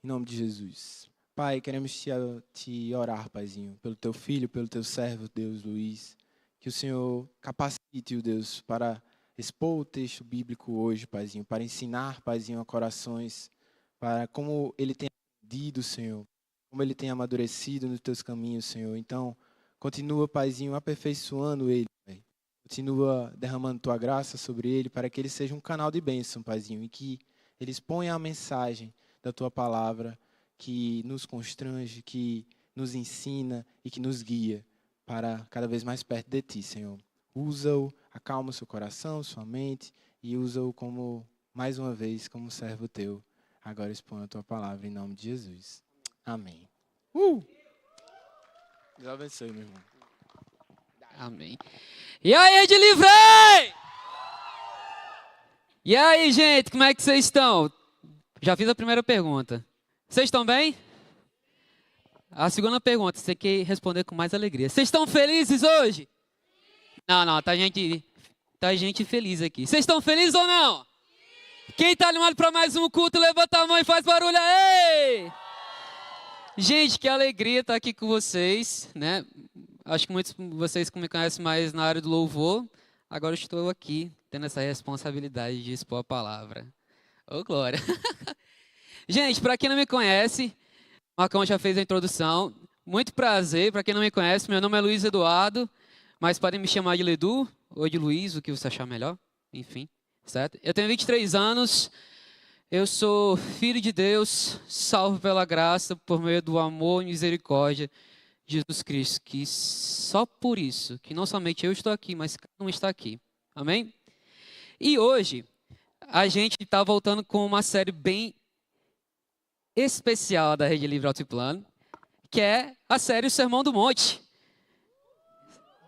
em nome de Jesus. Pai, queremos te orar, Paizinho, pelo teu filho, pelo teu servo, Deus, Luiz. Que o Senhor capacite o Deus para expor o texto bíblico hoje, Paizinho, para ensinar, Paizinho, a corações, para como ele tem aprendido, Senhor, como ele tem amadurecido nos teus caminhos, Senhor. Então, continua, Paizinho, aperfeiçoando ele, Pai. Continua derramando tua graça sobre ele, para que ele seja um canal de bênção, Paizinho, e que ele exponha a mensagem da tua palavra, que nos constrange, que nos ensina e que nos guia para cada vez mais perto de ti, Senhor. Usa-o, acalma o seu coração, sua mente, e usa-o como, mais uma vez, como servo teu. Agora expõe a tua palavra em nome de Jesus. Amém. Deus abençoe, meu irmão. Amém. E aí, de livrei! E aí, gente, como é que vocês estão? Já fiz a primeira pergunta. Vocês estão bem? A segunda pergunta, você quer responder com mais alegria. Vocês estão felizes hoje? Não, tá gente feliz aqui. Vocês estão felizes ou não? Quem tá animado para mais um culto, levanta a mão e faz barulho aí! Gente, que alegria estar aqui com vocês, né? Acho que muitos de vocês me conhecem mais na área do louvor. Agora eu estou aqui, tendo essa responsabilidade de expor a palavra. Ô, glória! Gente, para quem não me conhece, o Marcão já fez a introdução. Muito prazer, para quem não me conhece, meu nome é Luiz Eduardo, mas podem me chamar de Ledu ou de Luiz, o que você achar melhor, enfim, certo? Eu tenho 23 anos, eu sou filho de Deus, salvo pela graça, por meio do amor e misericórdia de Jesus Cristo, que só por isso, que não somente eu estou aqui, mas cada um está aqui, amém? E hoje, a gente está voltando com uma série bem especial da Rede Livre Altiplano, que é a série O Sermão do Monte.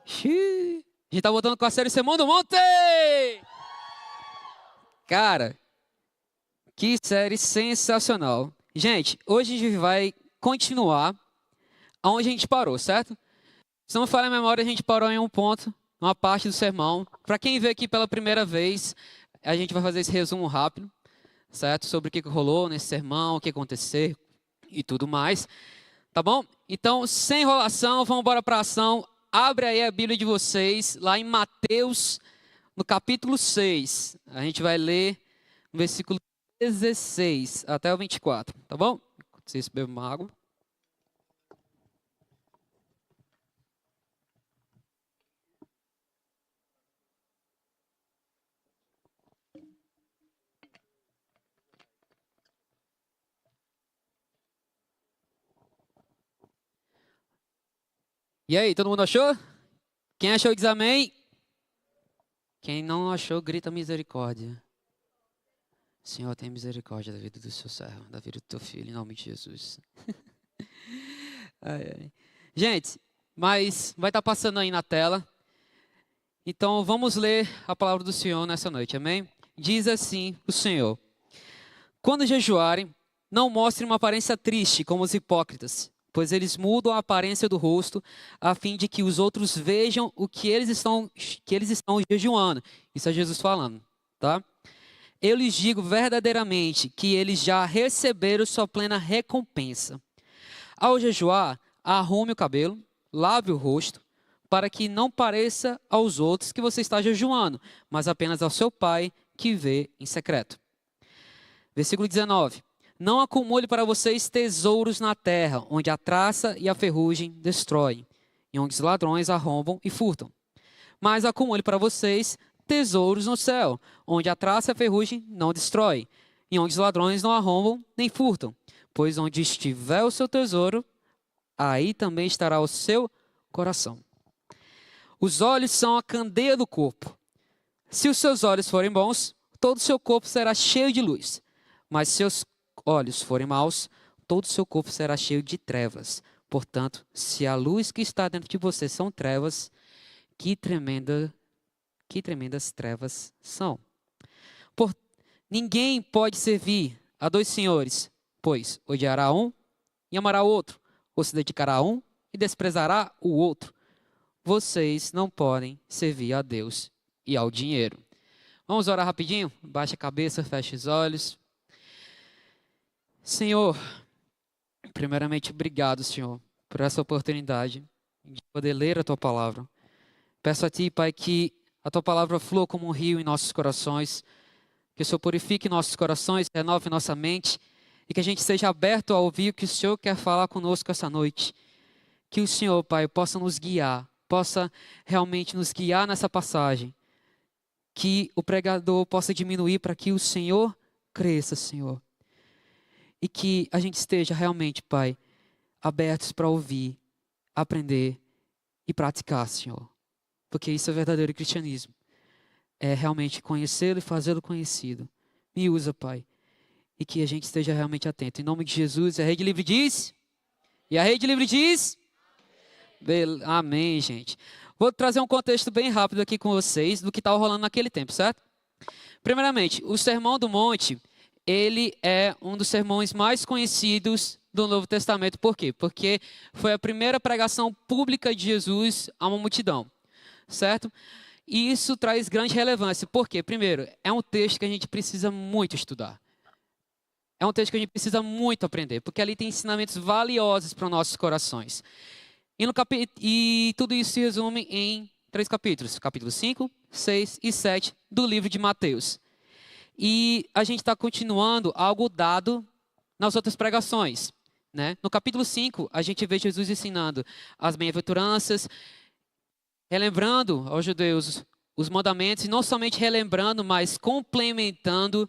A gente está voltando com a série O Sermão do Monte! Cara, que série sensacional. Gente, hoje a gente vai continuar onde a gente parou, certo? Se não me falha a memória, a gente parou em um ponto, uma parte do sermão. Para quem veio aqui pela primeira vez, a gente vai fazer esse resumo rápido, certo? Sobre o que rolou nesse sermão, o que aconteceu e tudo mais. Tá bom? Então, sem enrolação, vamos embora para a ação. Abre aí a Bíblia de vocês, lá em Mateus, no capítulo 6. A gente vai ler no versículo 16 até o 24, tá bom? Vocês bebam uma água. E aí, todo mundo achou? Quem achou, diz amém. Quem não achou, grita misericórdia. Senhor, tenha misericórdia da vida do seu servo, da vida do teu filho, em nome de Jesus. Ai, ai. Gente, mas vai estar passando aí na tela. Então, vamos ler a palavra do Senhor nessa noite, amém? Diz assim o Senhor: quando jejuarem, não mostrem uma aparência triste como os hipócritas, pois eles mudam a aparência do rosto, a fim de que os outros vejam o que eles estão jejuando. Isso é Jesus falando, tá? Eu lhes digo verdadeiramente que eles já receberam sua plena recompensa. Ao jejuar, arrume o cabelo, lave o rosto, para que não pareça aos outros que você está jejuando, mas apenas ao seu Pai que vê em secreto. Versículo 19. Não acumule para vocês tesouros na terra, onde a traça e a ferrugem destroem, e onde os ladrões arrombam e furtam. Mas acumule para vocês tesouros no céu, onde a traça e a ferrugem não destrói, e onde os ladrões não arrombam nem furtam. Pois onde estiver o seu tesouro, aí também estará o seu coração. Os olhos são a candeia do corpo. Se os seus olhos forem bons, todo o seu corpo será cheio de luz. Mas se seus olhos forem maus, todo o seu corpo será cheio de trevas. Portanto, se a luz que está dentro de você são trevas, que tremendas trevas são. Ninguém pode servir a dois senhores, pois odiará um e amará o outro, ou se dedicará a um e desprezará o outro. Vocês não podem servir a Deus e ao dinheiro. Vamos orar rapidinho? Baixa a cabeça, feche os olhos. Senhor, Primeiramente, obrigado, Senhor, por essa oportunidade de poder ler a Tua palavra. Peço a Ti, Pai, que a Tua palavra flua como um rio em nossos corações, que o Senhor purifique nossos corações, renove nossa mente e que a gente esteja aberto a ouvir o que o Senhor quer falar conosco essa noite. Que o Senhor, Pai, possa nos guiar, possa realmente nos guiar nessa passagem. Que o pregador possa diminuir para que o Senhor cresça, Senhor. E que a gente esteja realmente, Pai, abertos para ouvir, aprender e praticar, Senhor. Porque isso é verdadeiro cristianismo. É realmente conhecê-lo e fazê-lo conhecido. Me usa, Pai. E que a gente esteja realmente atento. Em nome de Jesus, a Rede Livre diz? E a Rede Livre diz? Amém, gente. Vou trazer um contexto bem rápido aqui com vocês do que estava rolando naquele tempo, certo? Primeiramente, o Sermão do Monte, ele é um dos sermões mais conhecidos do Novo Testamento. Por quê? Porque foi a primeira pregação pública de Jesus a uma multidão, certo? E isso traz grande relevância. Por quê? Primeiro, é um texto que a gente precisa muito estudar. É um texto que a gente precisa muito aprender, porque ali tem ensinamentos valiosos para os nossos corações. E tudo isso se resume em 3 capítulos. Capítulo 5, 6 e 7 do livro de Mateus. E a gente está continuando algo dado nas outras pregações, né? No capítulo 5, a gente vê Jesus ensinando as bem-aventuranças, relembrando aos judeus os mandamentos, e não somente relembrando, mas complementando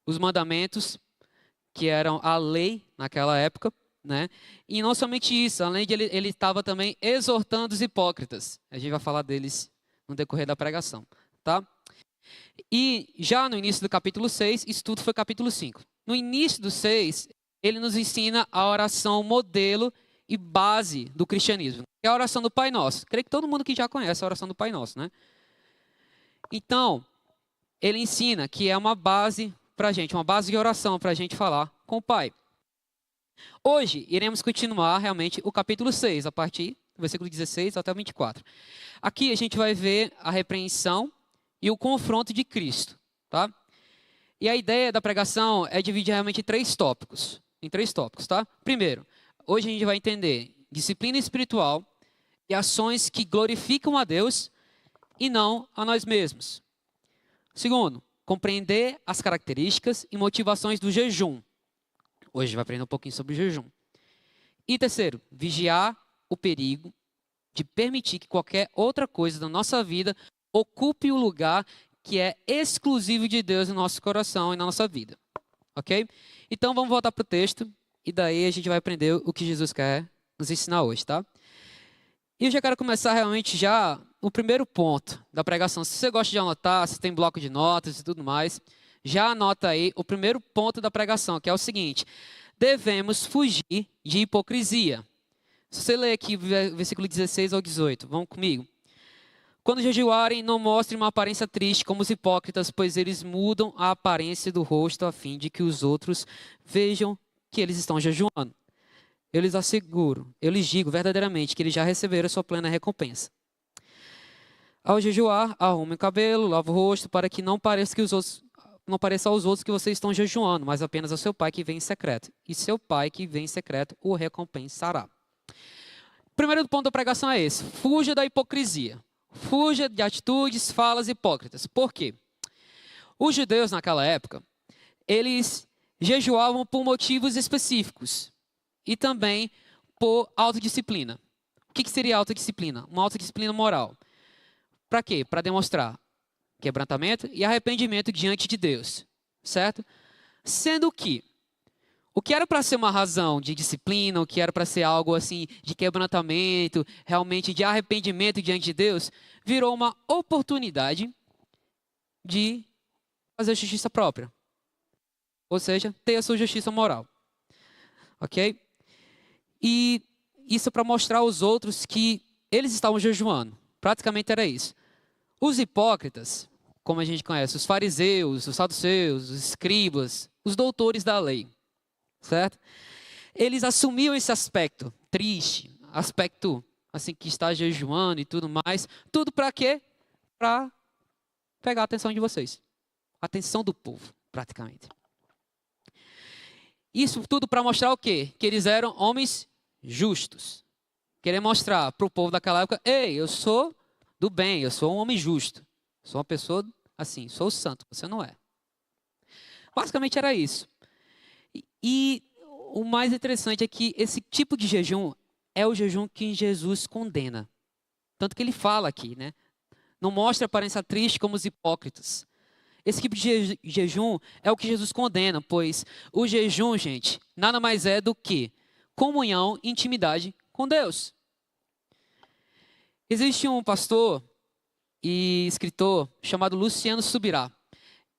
os mandamentos, que eram a lei naquela época, né? E não somente isso, além de ele estava também exortando os hipócritas. A gente vai falar deles no decorrer da pregação, tá? E já no início do capítulo 6, isso tudo foi capítulo 5. No início do 6, ele nos ensina a oração modelo e base do cristianismo, que é a oração do Pai Nosso. Creio que todo mundo que já conhece a oração do Pai Nosso, né? Então, ele ensina que é uma base para a gente, uma base de oração para a gente falar com o Pai. Hoje, iremos continuar realmente o capítulo 6, a partir do versículo 16 até o 24. Aqui a gente vai ver a repreensão e o confronto de Cristo, tá? E a ideia da pregação é dividir realmente em 3 tópicos. Em 3 tópicos, tá? Primeiro, hoje a gente vai entender disciplina espiritual e ações que glorificam a Deus e não a nós mesmos. Segundo, compreender as características e motivações do jejum. Hoje a gente vai aprender um pouquinho sobre o jejum. E terceiro, vigiar o perigo de permitir que qualquer outra coisa da nossa vida ocupe o lugar que é exclusivo de Deus no nosso coração e na nossa vida. Ok? Então vamos voltar para o texto e daí a gente vai aprender o que Jesus quer nos ensinar hoje, tá? E eu já quero começar realmente já o primeiro ponto da pregação. Se você gosta de anotar, se tem bloco de notas e tudo mais, já anota aí o primeiro ponto da pregação, que é o seguinte: devemos fugir de hipocrisia. Se você ler aqui versículo 16 ao 18, vamos comigo. Quando jejuarem, não mostrem uma aparência triste como os hipócritas, pois eles mudam a aparência do rosto a fim de que os outros vejam que eles estão jejuando. Eu lhes asseguro, eu lhes digo verdadeiramente que eles já receberam a sua plena recompensa. Ao jejuar, arrumem o cabelo, lavem o rosto, para que não pareça aos outros que vocês estão jejuando, mas apenas ao seu pai que vem em secreto. E seu pai que vem em secreto o recompensará. O primeiro ponto da pregação é esse: fuja da hipocrisia. Fuja de atitudes, falas hipócritas. Por quê? Os judeus naquela época, eles jejuavam por motivos específicos e também por autodisciplina. O que seria autodisciplina? Uma autodisciplina moral. Para quê? Para demonstrar quebrantamento e arrependimento diante de Deus, certo? Sendo que o que era para ser uma razão de disciplina, o que era para ser algo assim de quebrantamento, realmente de arrependimento diante de Deus, virou uma oportunidade de fazer justiça própria. Ou seja, ter a sua justiça moral. Ok? E isso para mostrar aos outros que eles estavam jejuando. Praticamente era isso. Os hipócritas, como a gente conhece, os fariseus, os saduceus, os escribas, os doutores da lei, certo? Eles assumiam esse aspecto triste, aspecto assim que está jejuando e tudo mais. Tudo para quê? Para pegar a atenção de vocês. A atenção do povo, praticamente. Isso tudo para mostrar o quê? Que eles eram homens justos. Querer mostrar para o povo daquela época, ei, eu sou do bem, eu sou um homem justo. Sou uma pessoa assim, sou santo, você não é. Basicamente era isso. E o mais interessante é que esse tipo de jejum é o jejum que Jesus condena. Tanto que ele fala aqui, né? Não mostra aparência triste como os hipócritas. Esse tipo de jejum é o que Jesus condena, pois o jejum, gente, nada mais é do que comunhão e intimidade com Deus. Existe um pastor e escritor chamado Luciano Subirá.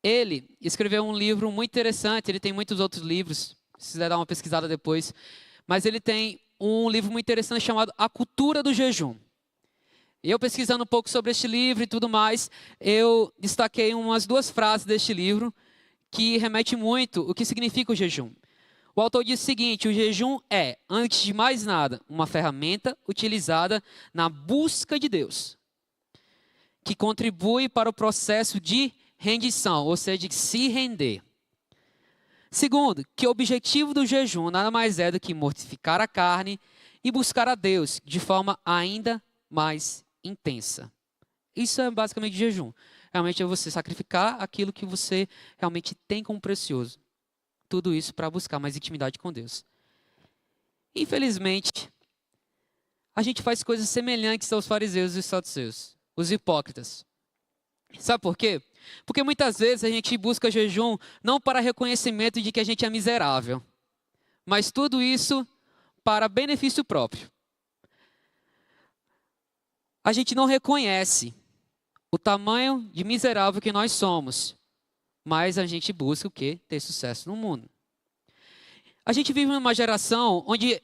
Ele escreveu um livro muito interessante, ele tem muitos outros livros, se quiser dar uma pesquisada depois, mas ele tem um livro muito interessante chamado A Cultura do Jejum. E eu pesquisando um pouco sobre este livro e tudo mais, eu destaquei umas 2 frases deste livro que remete muito o que significa o jejum. O autor diz o seguinte: o jejum é, antes de mais nada, uma ferramenta utilizada na busca de Deus, que contribui para o processo de rendição, ou seja, de se render. Segundo, que o objetivo do jejum nada mais é do que mortificar a carne e buscar a Deus de forma ainda mais intensa. Isso é basicamente jejum. Realmente é você sacrificar aquilo que você realmente tem como precioso. Tudo isso para buscar mais intimidade com Deus. Infelizmente, a gente faz coisas semelhantes aos fariseus e os saduceus, os hipócritas. Sabe por quê? Porque muitas vezes a gente busca jejum não para reconhecimento de que a gente é miserável, mas tudo isso para benefício próprio. A gente não reconhece o tamanho de miserável que nós somos, mas a gente busca o quê? Ter sucesso no mundo. A gente vive numa geração onde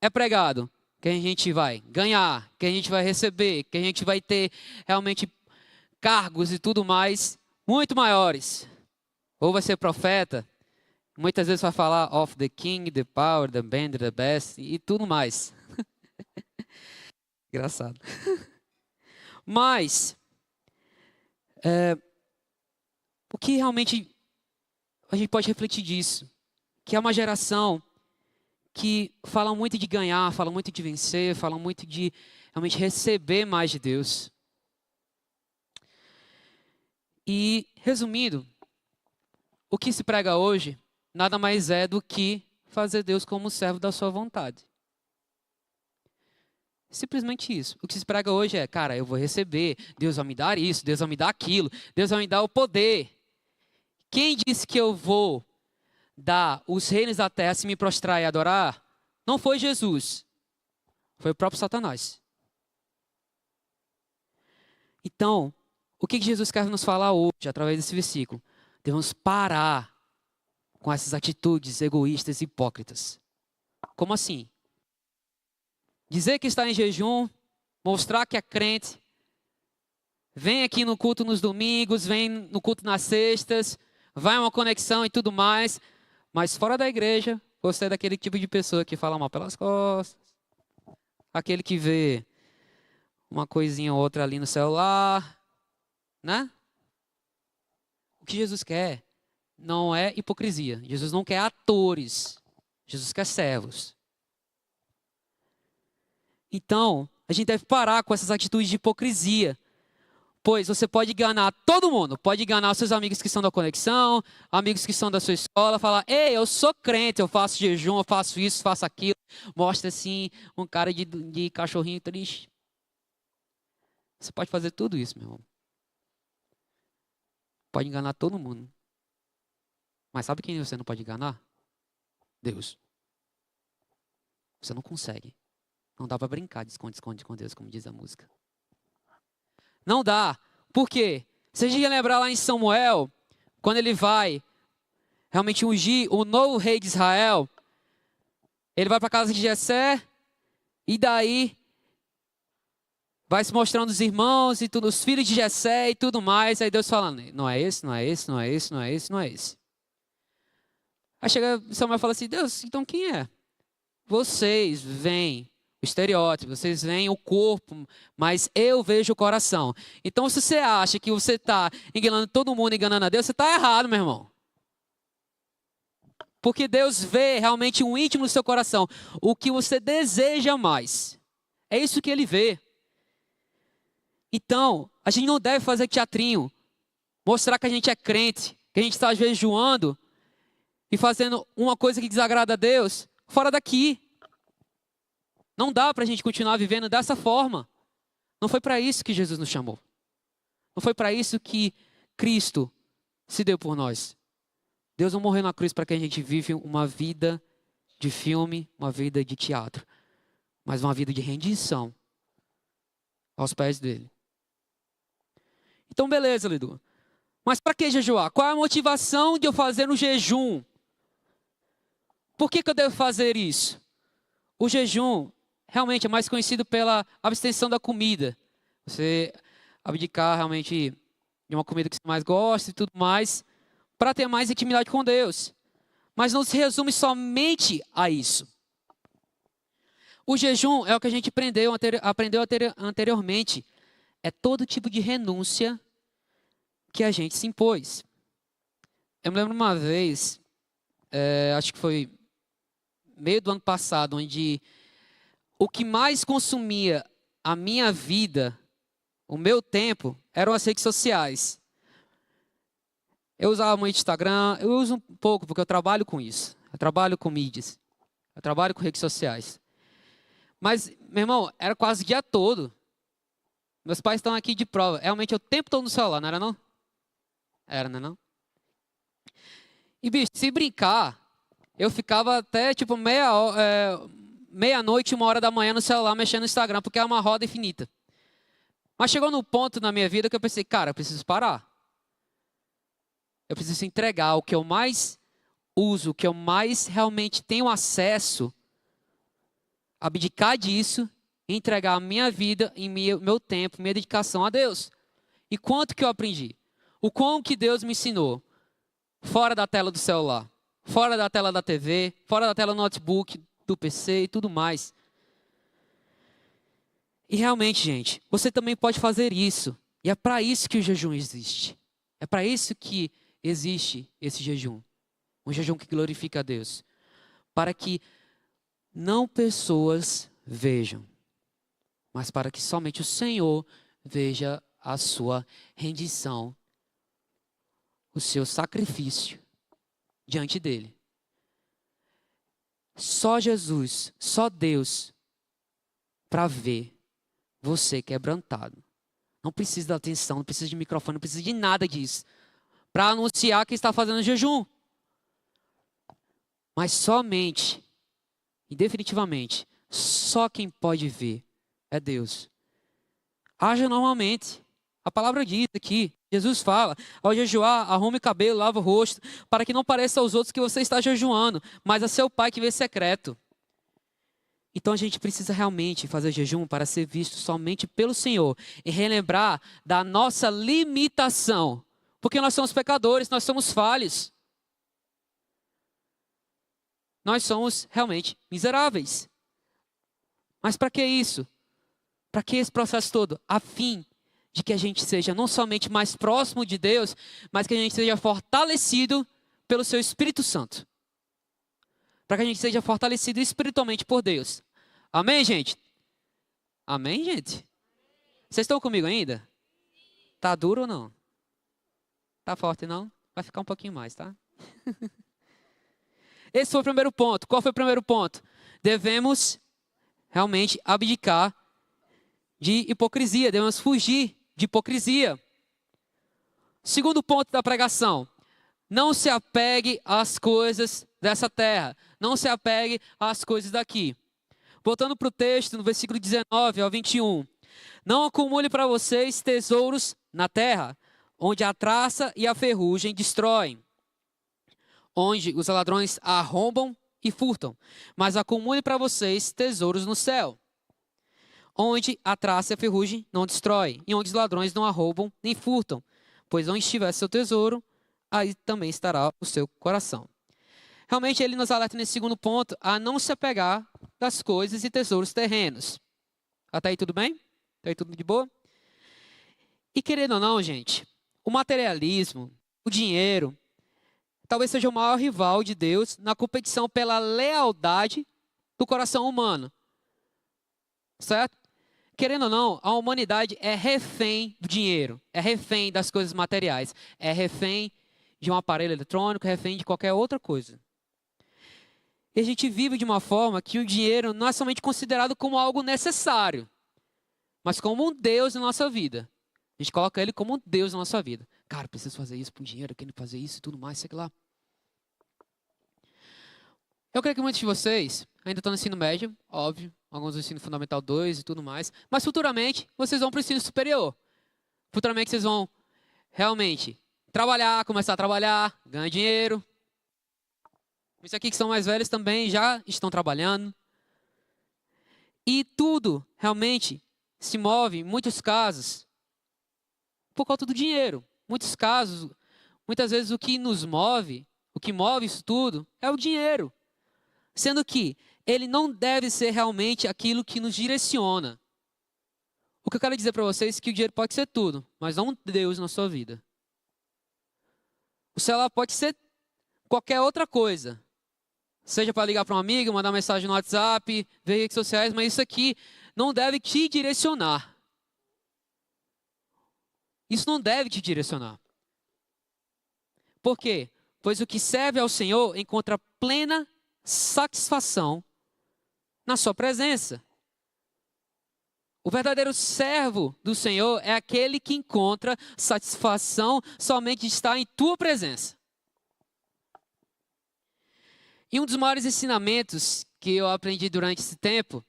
é pregado que a gente vai ganhar, que a gente vai receber, que a gente vai ter realmente cargos e tudo mais muito maiores. Ou vai ser profeta, muitas vezes vai falar of the king, the power, the band, the best e tudo mais. Engraçado. Mas, o que realmente a gente pode refletir disso? Que é uma geração que fala muito de ganhar, fala muito de vencer, fala muito de realmente receber mais de Deus. E, resumindo, o que se prega hoje nada mais é do que fazer Deus como servo da sua vontade. Simplesmente isso. O que se prega hoje é, cara, eu vou receber, Deus vai me dar isso, Deus vai me dar aquilo, Deus vai me dar o poder. Quem disse que eu vou dar os reinos da terra se me prostrar e adorar? Não foi Jesus, foi o próprio Satanás. Então, o que Jesus quer nos falar hoje, através desse versículo? Devemos parar com essas atitudes egoístas e hipócritas. Como assim? Dizer que está em jejum, mostrar que é crente, vem aqui no culto nos domingos, vem no culto nas sextas, vai uma conexão e tudo mais, mas fora da igreja, você é daquele tipo de pessoa que fala mal pelas costas, aquele que vê uma coisinha ou outra ali no celular, né? O que Jesus quer não é hipocrisia. Jesus não quer atores. Jesus quer servos. Então, a gente deve parar com essas atitudes de hipocrisia. Pois você pode enganar todo mundo. Pode enganar os seus amigos que são da conexão, amigos que são da sua escola. Falar, ei, eu sou crente, eu faço jejum, eu faço isso, faço aquilo. Mostra assim, um cara de cachorrinho triste. Você pode fazer tudo isso, meu irmão. Pode enganar todo mundo. Mas sabe quem você não pode enganar? Deus. Você não consegue. Não dá para brincar de esconde-esconde com Deus, como diz a música. Não dá. Por quê? Se a gente lembrar lá em Samuel, quando ele vai realmente ungir o novo rei de Israel, ele vai para a casa de Jessé, e daí vai se mostrando os irmãos e tudo, os filhos de Jessé e tudo mais. Aí Deus falando, não é esse, não é esse, não é esse, não é esse, não é esse. Aí chega Samuel e fala assim, Deus, então quem é? Vocês veem o estereótipo, vocês veem o corpo, mas eu vejo o coração. Então, se você acha que você está enganando todo mundo, enganando a Deus, você está errado, meu irmão. Porque Deus vê realmente o íntimo do seu coração, o que você deseja mais. É isso que Ele vê. Então, a gente não deve fazer teatrinho, mostrar que a gente é crente, que a gente está jejuando e fazendo uma coisa que desagrada a Deus, fora daqui. Não dá para a gente continuar vivendo dessa forma. Não foi para isso que Jesus nos chamou. Não foi para isso que Cristo se deu por nós. Deus não morreu na cruz para que a gente vive uma vida de filme, uma vida de teatro, mas uma vida de rendição aos pés dele. Então, beleza, Lidu. Mas para que jejuar? Qual é a motivação de eu fazer um jejum? Por que eu devo fazer isso? O jejum realmente é mais conhecido pela abstenção da comida. Você abdicar realmente de uma comida que você mais gosta e tudo mais, para ter mais intimidade com Deus. Mas não se resume somente a isso. O jejum é o que a gente aprendeu anteriormente. É todo tipo de renúncia que a gente se impôs. Eu me lembro uma vez, acho que foi meio do ano passado, onde o que mais consumia a minha vida, o meu tempo, eram as redes sociais. Eu usava muito Instagram, eu uso um pouco, porque eu trabalho com isso. Eu trabalho com mídias. Eu trabalho com redes sociais. Mas, meu irmão, era quase o dia todo. Meus pais estão aqui de prova. Realmente, o tempo todo no celular, não era não? Era, não é não? E, bicho, se brincar, eu ficava até, tipo, meia-noite, 1h da manhã no celular, mexendo no Instagram, porque é uma roda infinita. Mas chegou num ponto na minha vida que eu pensei, cara, eu preciso parar. Eu preciso entregar o que eu mais uso, o que eu mais realmente tenho acesso, abdicar disso, e entregar a minha vida, e meu tempo, minha dedicação a Deus. E quanto que eu aprendi? O quão que Deus me ensinou? Fora da tela do celular, fora da tela da TV, fora da tela do notebook, do PC e tudo mais. E realmente, gente, você também pode fazer isso. E é para isso que o jejum existe. É para isso que existe esse jejum. Um jejum que glorifica a Deus. Para que não pessoas vejam, mas para que somente o Senhor veja a sua rendição, o seu sacrifício diante dele. Só Jesus, só Deus, para ver você quebrantado. Não precisa de atenção, não precisa de microfone, não precisa de nada disso. Para anunciar que está fazendo jejum. Mas somente, e definitivamente, só quem pode ver é Deus. Haja normalmente. A palavra diz aqui, Jesus fala, ao jejuar, arrume o cabelo, lava o rosto, para que não pareça aos outros que você está jejuando, mas a seu Pai que vê secreto. Então a gente precisa realmente fazer jejum para ser visto somente pelo Senhor e relembrar da nossa limitação, porque nós somos pecadores, nós somos falhos. Nós somos realmente miseráveis. Mas para que isso? Para que esse processo todo? A fim de que a gente seja não somente mais próximo de Deus, mas que a gente seja fortalecido pelo seu Espírito Santo. Para que a gente seja fortalecido espiritualmente por Deus. Amém, gente? Amém, gente? Vocês estão comigo ainda? Tá duro ou não? Tá forte não? Vai ficar um pouquinho mais, tá? Esse foi o primeiro ponto. Qual foi o primeiro ponto? Devemos realmente abdicar de hipocrisia. Devemos fugir de hipocrisia. Segundo ponto da pregação. Não se apegue às coisas dessa terra. Não se apegue às coisas daqui. Voltando para o texto, no versículo 19 ao 21. Não acumule para vocês tesouros na terra, onde a traça e a ferrugem destroem, onde os ladrões arrombam e furtam. Mas acumule para vocês tesouros no céu, onde a traça e a ferrugem não destroem, e onde os ladrões não arrombam nem furtam. Pois onde estiver seu tesouro, aí também estará o seu coração. Realmente ele nos alerta nesse segundo ponto a não se apegar das coisas e tesouros terrenos. Até aí tudo bem? Até aí tudo de boa? E querendo ou não, gente, o materialismo, o dinheiro, talvez seja o maior rival de Deus na competição pela lealdade do coração humano. Certo? Querendo ou não, a humanidade é refém do dinheiro, é refém das coisas materiais, é refém de um aparelho eletrônico, é refém de qualquer outra coisa. E a gente vive de uma forma que o dinheiro não é somente considerado como algo necessário, mas como um Deus na nossa vida. A gente coloca ele como um Deus na nossa vida. Cara, preciso fazer isso por dinheiro, quero fazer isso e tudo mais, sei lá. Eu creio que muitos de vocês ainda estão no ensino médio, óbvio, alguns no ensino fundamental 2 e tudo mais, mas futuramente vocês vão para o ensino superior. Futuramente vocês vão realmente trabalhar, começar a trabalhar, ganhar dinheiro. Muitos aqui que são mais velhos também já estão trabalhando. E tudo realmente se move, em muitos casos, por conta do dinheiro. Muitos casos, muitas vezes o que nos move, o que move isso tudo é o dinheiro. Sendo que ele não deve ser realmente aquilo que nos direciona. O que eu quero dizer para vocês é que o dinheiro pode ser tudo, mas não Deus na sua vida. O celular pode ser qualquer outra coisa. Seja para ligar para um amigo, mandar mensagem no WhatsApp, ver redes sociais, mas isso aqui não deve te direcionar. Isso não deve te direcionar. Por quê? Pois o que serve ao Senhor encontra plena satisfação na sua presença. O verdadeiro servo do Senhor é aquele que encontra satisfação somente de estar em tua presença. E um dos maiores ensinamentos que eu aprendi durante esse tempo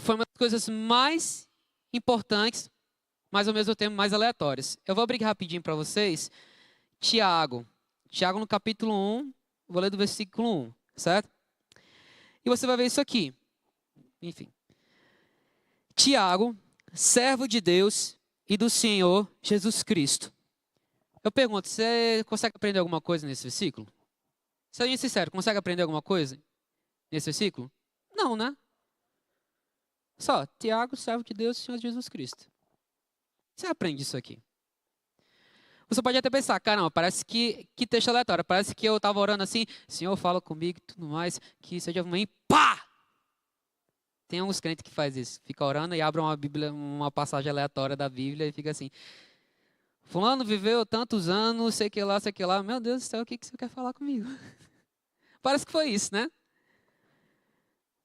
foi uma das coisas mais importantes, mas ao mesmo tempo mais aleatórias. Eu vou abrir rapidinho para vocês. Tiago no capítulo 1, vou ler do versículo 1, certo? E você vai ver isso aqui. Enfim. Tiago, servo de Deus e do Senhor Jesus Cristo. Eu pergunto, você consegue aprender alguma coisa nesse versículo? Seja sincero, consegue aprender alguma coisa nesse versículo? Não, né? Só, Tiago, servo de Deus e Senhor Jesus Cristo. Você aprende isso aqui. Você pode até pensar, caramba, parece que texto aleatório, parece que eu estava orando assim, Senhor, fala comigo e tudo mais, que seja mãe, pá! Tem alguns crentes que faz isso, fica orando e abre uma Bíblia, uma passagem aleatória da Bíblia e fica assim, fulano viveu tantos anos, sei que lá, meu Deus do céu, o que você quer falar comigo? Parece que foi isso, né?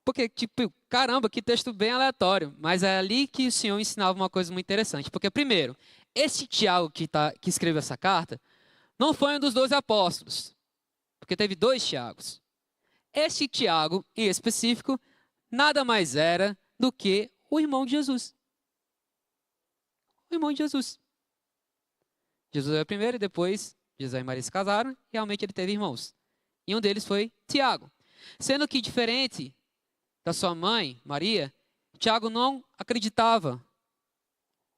Porque, tipo, caramba, que texto bem aleatório. Mas é ali que o Senhor ensinava uma coisa muito interessante. Porque, primeiro, esse Tiago que escreveu essa carta não foi um dos 12 apóstolos. Porque teve 2 Tiagos. Esse Tiago, em específico, nada mais era do que o irmão de Jesus. O irmão de Jesus. Jesus é o primeiro e depois José e Maria se casaram. E realmente ele teve irmãos. E um deles foi Tiago. Sendo que, diferente da sua mãe, Maria, Tiago não acreditava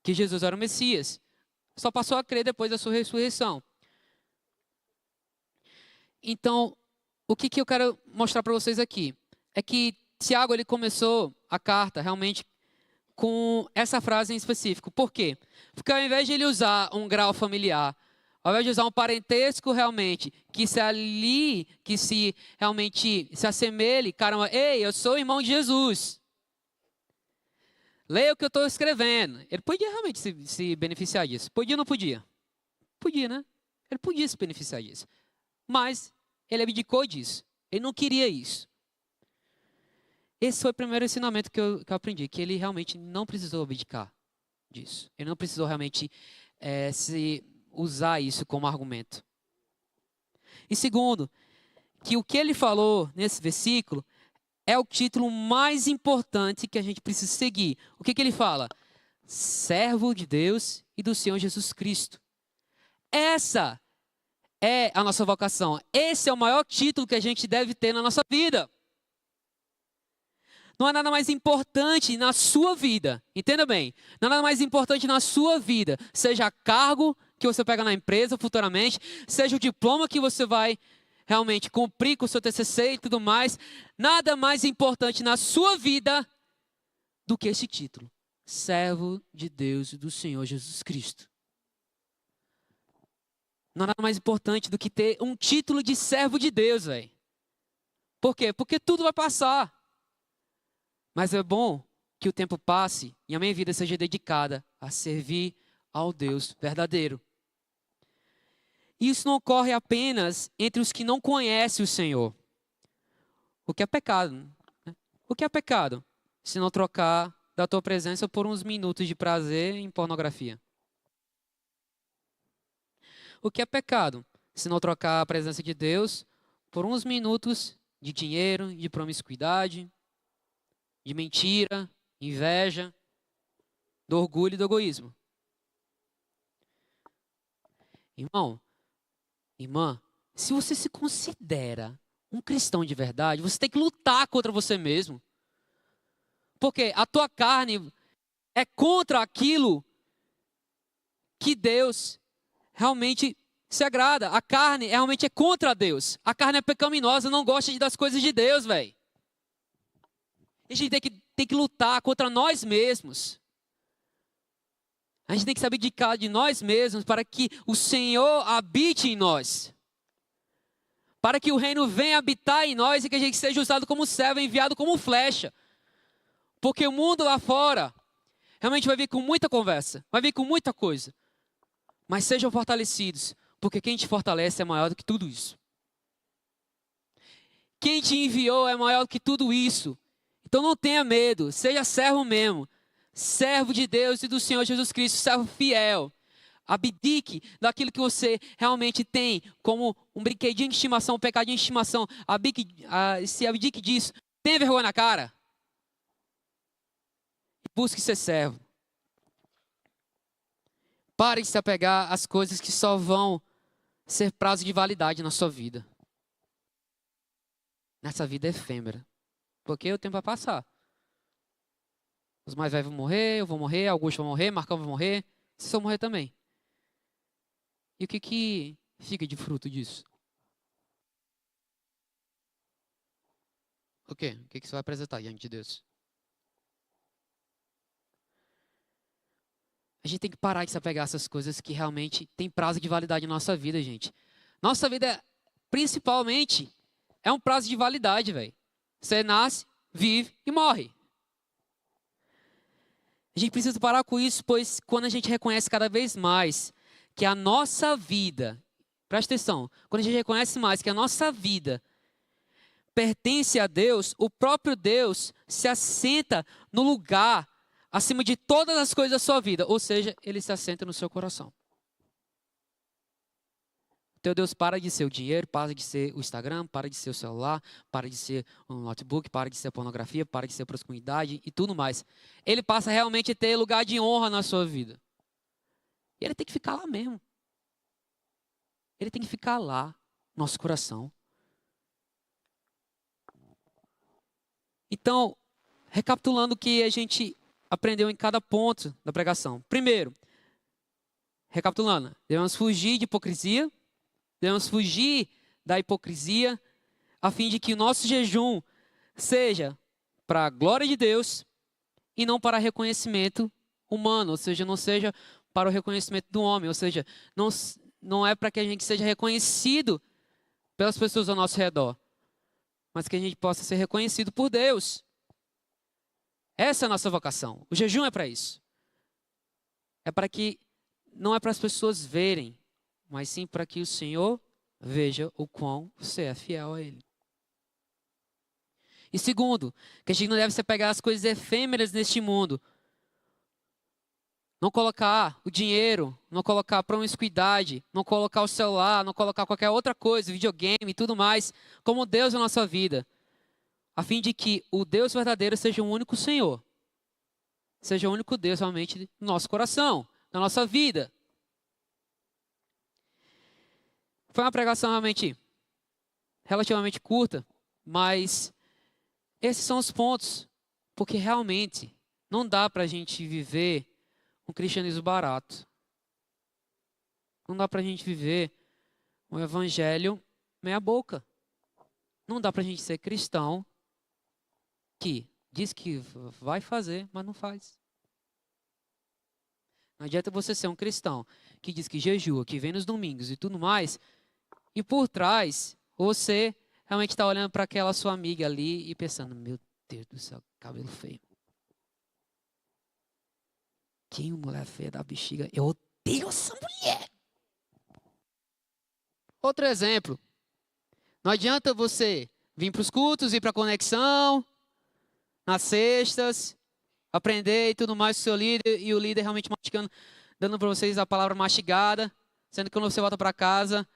que Jesus era o Messias. Só passou a crer depois da sua ressurreição. Então, o que eu quero mostrar para vocês aqui é que Tiago ele começou a carta realmente com essa frase em específico. Por quê? Porque ao invés de ele usar um grau familiar, ao invés de usar um parentesco realmente, que se realmente se assemelhe, caramba, ei, eu sou irmão de Jesus. Leia o que eu estou escrevendo. Ele podia realmente se beneficiar disso. Podia ou não podia? Podia, né? Ele podia se beneficiar disso. Mas ele abdicou disso. Ele não queria isso. Esse foi o primeiro ensinamento que eu aprendi, que ele realmente não precisou abdicar disso. Ele não precisou realmente usar isso como argumento. E segundo, que o que ele falou nesse versículo é o título mais importante que a gente precisa seguir. O que ele fala? Servo de Deus e do Senhor Jesus Cristo. Essa é a nossa vocação. Esse é o maior título que a gente deve ter na nossa vida. Não há nada mais importante na sua vida. Entenda bem. Não há nada mais importante na sua vida. Seja cargo que você pega na empresa futuramente, seja o diploma que você vai realmente cumprir com o seu TCC e tudo mais. Nada mais importante na sua vida do que esse título. Servo de Deus e do Senhor Jesus Cristo. não é nada mais importante do que ter um título de servo de Deus, velho. Por quê? Porque tudo vai passar. Mas é bom que o tempo passe e a minha vida seja dedicada a servir ao Deus verdadeiro. Isso não ocorre apenas entre os que não conhecem o Senhor. O que é pecado? Né? O que é pecado? Se não trocar da tua presença por uns minutos de prazer em pornografia. O que é pecado? Se não trocar a presença de Deus por uns minutos de dinheiro, de promiscuidade, de mentira, inveja, do orgulho e do egoísmo. Irmão, irmã, se você se considera um cristão de verdade, você tem que lutar contra você mesmo. Porque a tua carne é contra aquilo que Deus realmente se agrada. A carne realmente é contra Deus. A carne é pecaminosa, não gosta das coisas de Deus, velho. A gente tem que lutar contra nós mesmos. A gente tem que se abdicar de nós mesmos para que o Senhor habite em nós. Para que o reino venha habitar em nós e que a gente seja usado como servo, enviado como flecha. Porque o mundo lá fora realmente vai vir com muita conversa, vai vir com muita coisa. Mas sejam fortalecidos, porque quem te fortalece é maior do que tudo isso. Quem te enviou é maior do que tudo isso. Então não tenha medo, seja servo mesmo. Servo de Deus e do Senhor Jesus Cristo, servo fiel. Abdique daquilo que você realmente tem como um brinquedinho de estimação, um pecadinho de estimação. Se abdique disso. Tenha vergonha na cara. Busque ser servo. Pare de se apegar às coisas que só vão ser prazo de validade na sua vida. Nessa vida efêmera. Porque o tempo vai passar. Os mais velhos vão morrer, eu vou morrer, Augusto vai morrer, Marcão vai morrer. Vocês vão morrer também. E o que fica de fruto disso? O quê? O que você vai apresentar diante de Deus? A gente tem que parar de se apegar a essas coisas que realmente têm prazo de validade na nossa vida, gente. Nossa vida, principalmente, é um prazo de validade, velho. Você nasce, vive e morre. A gente precisa parar com isso, pois quando a gente reconhece cada vez mais que a nossa vida, presta atenção, quando a gente reconhece mais que a nossa vida pertence a Deus, o próprio Deus se assenta no lugar acima de todas as coisas da sua vida, ou seja, ele se assenta no seu coração. Teu Deus para de ser o dinheiro, para de ser o Instagram, para de ser o celular, para de ser o notebook, para de ser a pornografia, para de ser a promiscuidade e tudo mais. Ele passa realmente a ter lugar de honra na sua vida. E ele tem que ficar lá mesmo. Ele tem que ficar lá, no nosso coração. Então, recapitulando o que a gente aprendeu em cada ponto da pregação. Primeiro, recapitulando, devemos fugir de hipocrisia. Devemos fugir da hipocrisia, a fim de que o nosso jejum seja para a glória de Deus e não para reconhecimento humano, ou seja, não seja para o reconhecimento do homem, ou seja, não é para que a gente seja reconhecido pelas pessoas ao nosso redor, mas que a gente possa ser reconhecido por Deus. Essa é a nossa vocação. O jejum é para isso. É para que, não é para as pessoas verem, mas sim para que o Senhor veja o quão você é fiel a Ele. E segundo, que a gente não deve se apegar às coisas efêmeras neste mundo. Não colocar o dinheiro, não colocar a promiscuidade, não colocar o celular, não colocar qualquer outra coisa, videogame e tudo mais, como Deus na nossa vida. A fim de que o Deus verdadeiro seja o único Senhor. Seja o único Deus realmente no nosso coração, na nossa vida. Foi uma pregação relativamente curta, mas esses são os pontos, porque realmente não dá para a gente viver um cristianismo barato. Não dá para a gente viver um evangelho meia boca. Não dá para a gente ser cristão que diz que vai fazer, mas não faz. Não adianta você ser um cristão que diz que jejua, que vem nos domingos e tudo mais, e por trás você realmente está olhando para aquela sua amiga ali e pensando, meu Deus do céu, cabelo feio. Que mulher feia da bexiga. Eu odeio essa mulher. Outro exemplo. Não adianta você vir para os cultos, ir para a conexão, nas sextas, aprender e tudo mais com o seu líder, e o líder realmente mastigando, dando para vocês a palavra mastigada, sendo que quando você volta para casa,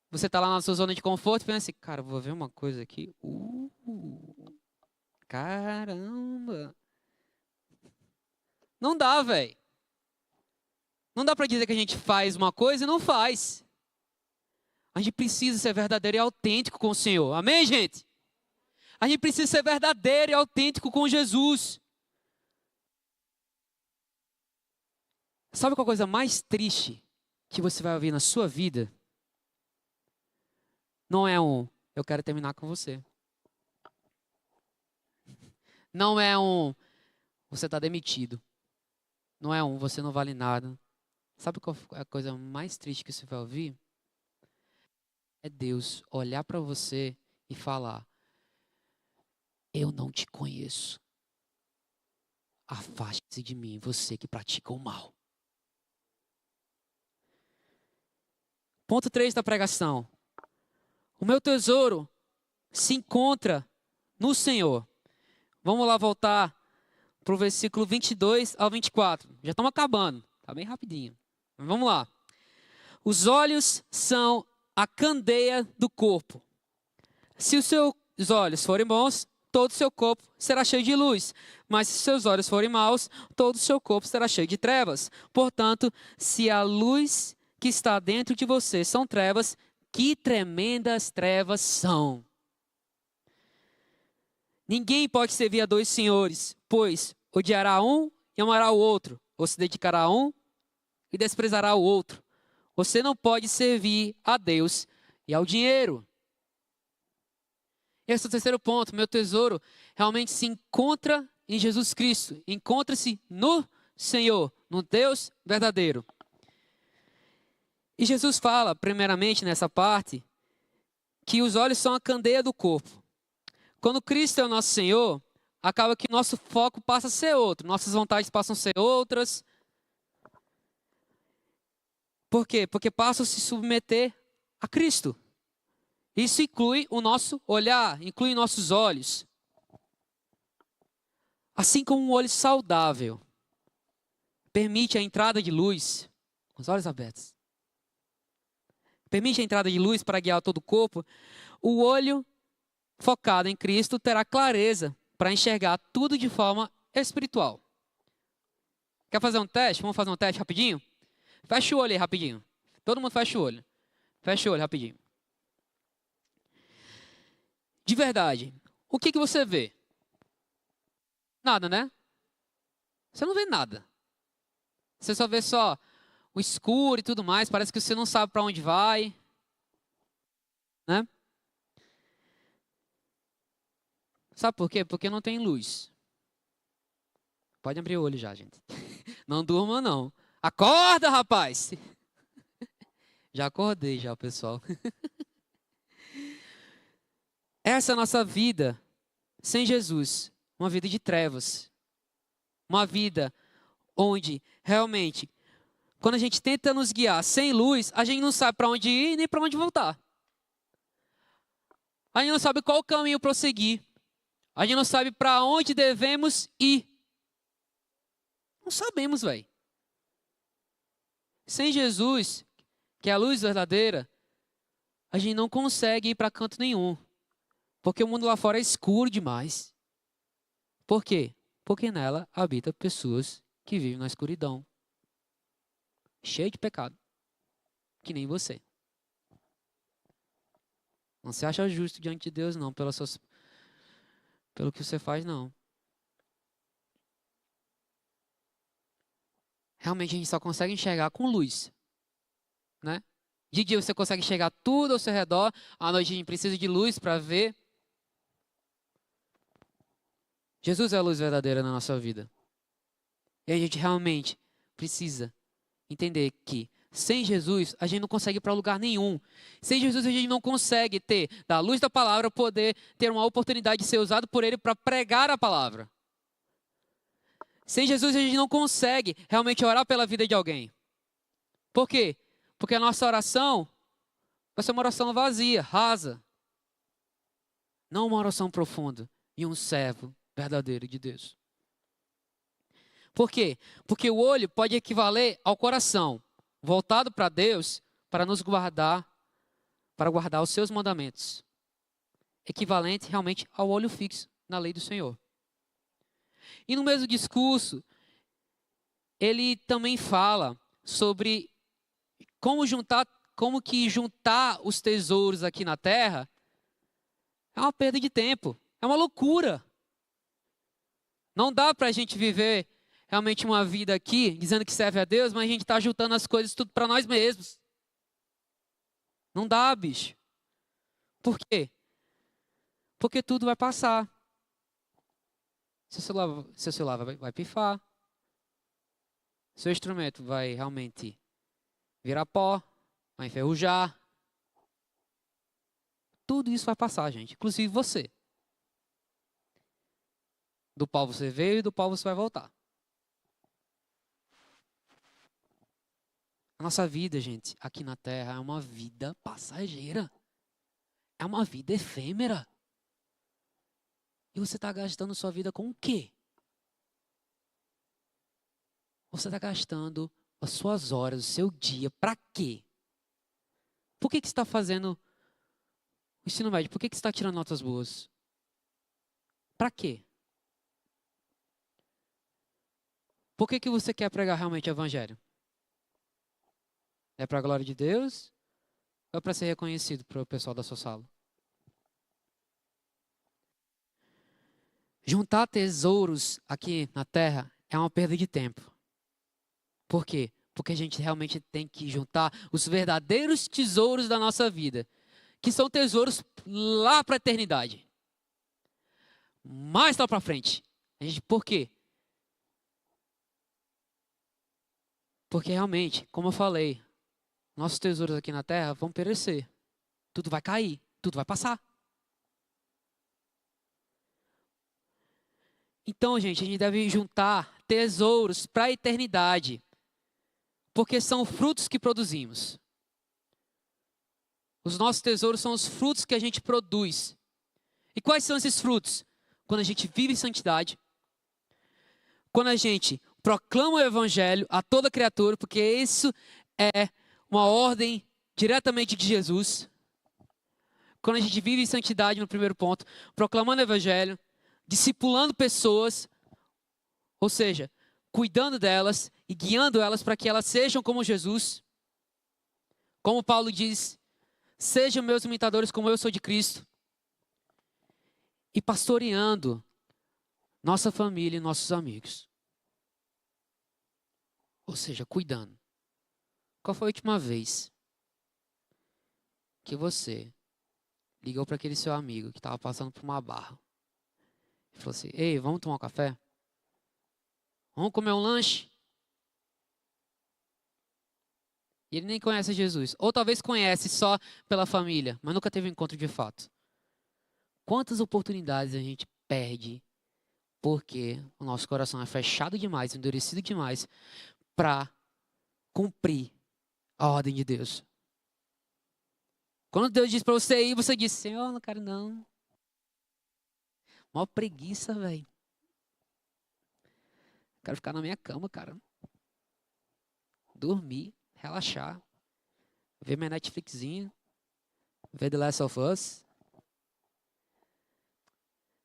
você está lá na sua zona de conforto e pensa assim, cara, vou ver uma coisa aqui. Caramba. Não dá, velho. Não dá para dizer que a gente faz uma coisa e não faz. A gente precisa ser verdadeiro e autêntico com o Senhor. Amém, gente? A gente precisa ser verdadeiro e autêntico com Jesus. Sabe qual a coisa mais triste que você vai ouvir na sua vida? Não é eu quero terminar com você. Não é você está demitido. Não é você não vale nada. Sabe qual é a coisa mais triste que você vai ouvir? É Deus olhar para você e falar, eu não te conheço. Afaste-se de mim, você que pratica o mal. Ponto 3 da pregação. O meu tesouro se encontra no Senhor. Vamos lá voltar para o versículo 22 ao 24. Já estamos acabando. Está bem rapidinho. Mas vamos lá. Os olhos são a candeia do corpo. Se os seus olhos forem bons, todo o seu corpo será cheio de luz. Mas se os seus olhos forem maus, todo o seu corpo será cheio de trevas. Portanto, se a luz que está dentro de você são trevas, que tremendas trevas são. Ninguém pode servir a dois senhores, pois odiará um e amará o outro, ou se dedicará a um e desprezará o outro. Você não pode servir a Deus e ao dinheiro. Esse é o terceiro ponto. Meu tesouro realmente se encontra em Jesus Cristo. Encontra-se no Senhor, no Deus verdadeiro. E Jesus fala, primeiramente nessa parte, que os olhos são a candeia do corpo. Quando Cristo é o nosso Senhor, acaba que nosso foco passa a ser outro. Nossas vontades passam a ser outras. Por quê? Porque passam a se submeter a Cristo. Isso inclui o nosso olhar, inclui nossos olhos. Assim como um olho saudável permite a entrada de luz, com os olhos abertos, permite a entrada de luz para guiar todo o corpo, o olho focado em Cristo terá clareza para enxergar tudo de forma espiritual. Quer fazer um teste? Vamos fazer um teste rapidinho? Fecha o olho aí rapidinho. Todo mundo fecha o olho. Fecha o olho rapidinho. De verdade, o que você vê? Nada, né? Você não vê nada. Você só vê o escuro e tudo mais. Parece que você não sabe para onde vai. Né? Sabe por quê? Porque não tem luz. Pode abrir o olho já, gente. Não durma, não. Acorda, rapaz! Já acordei já, pessoal. Essa é a nossa vida sem Jesus. Uma vida de trevas. Uma vida onde, realmente, quando a gente tenta nos guiar sem luz, a gente não sabe para onde ir nem para onde voltar. A gente não sabe qual caminho prosseguir. A gente não sabe para onde devemos ir. Não sabemos, velho. Sem Jesus, que é a luz verdadeira, a gente não consegue ir para canto nenhum. Porque o mundo lá fora é escuro demais. Por quê? Porque nela habita pessoas que vivem na escuridão. Cheio de pecado. Que nem você. Não se acha justo diante de Deus, não, pelo que você faz, não. Realmente a gente só consegue enxergar com luz. Né? De dia você consegue enxergar tudo ao seu redor. À noite a gente precisa de luz para ver. Jesus é a luz verdadeira na nossa vida. E a gente realmente precisa entender que sem Jesus a gente não consegue ir para lugar nenhum. Sem Jesus a gente não consegue ter, da luz da palavra, poder ter uma oportunidade de ser usado por Ele para pregar a palavra. Sem Jesus a gente não consegue realmente orar pela vida de alguém. Por quê? Porque a nossa oração vai ser uma oração vazia, rasa. Não uma oração profunda e um servo verdadeiro de Deus. Por quê? Porque o olho pode equivaler ao coração, voltado para Deus, para nos guardar, para guardar os seus mandamentos. Equivalente realmente ao olho fixo na lei do Senhor. E no mesmo discurso, ele também fala sobre como que juntar os tesouros aqui na terra é uma perda de tempo, é uma loucura. Não dá para a gente viver realmente uma vida aqui, dizendo que serve a Deus, mas a gente está juntando as coisas tudo para nós mesmos. Não dá, bicho. Por quê? Porque tudo vai passar. Seu celular vai pifar. Seu instrumento vai realmente virar pó, vai enferrujar. Tudo isso vai passar, gente. Inclusive você. Do pau você veio e do pau você vai voltar. A nossa vida, gente, aqui na Terra é uma vida passageira. É uma vida efêmera. E você está gastando sua vida com o quê? Você está gastando as suas horas, o seu dia, para quê? Por que você está fazendo o ensino médio? Por que você está tirando notas boas? Para quê? Por que você quer pregar realmente o evangelho? É para a glória de Deus ou é para ser reconhecido para o pessoal da sua sala? Juntar tesouros aqui na terra é uma perda de tempo. Por quê? Porque a gente realmente tem que juntar os verdadeiros tesouros da nossa vida, que são tesouros lá para a eternidade. Mais lá para frente. Por quê? Porque realmente, como eu falei, nossos tesouros aqui na terra vão perecer. Tudo vai cair, tudo vai passar. Então, gente, a gente deve juntar tesouros para a eternidade. Porque são frutos que produzimos. Os nossos tesouros são os frutos que a gente produz. E quais são esses frutos? Quando a gente vive em santidade. Quando a gente proclama o evangelho a toda criatura, porque isso é uma ordem diretamente de Jesus. Quando a gente vive em santidade, no primeiro ponto, proclamando o evangelho, discipulando pessoas, ou seja, cuidando delas e guiando elas para que elas sejam como Jesus. Como Paulo diz, sejam meus imitadores como eu sou de Cristo. E pastoreando nossa família e nossos amigos. Ou seja, cuidando. Qual foi a última vez que você ligou para aquele seu amigo que estava passando por uma barra e falou assim: ei, vamos tomar um café? Vamos comer um lanche? E ele nem conhece Jesus. Ou talvez conhece só pela família, mas nunca teve um encontro de fato. Quantas oportunidades a gente perde porque o nosso coração é fechado demais, endurecido demais para cumprir a ordem de Deus. Quando Deus diz para você ir, você diz: Senhor, não quero não. Mó preguiça, velho. Quero ficar na minha cama, cara. Dormir, relaxar. Ver minha Netflixinha. Ver The Last of Us.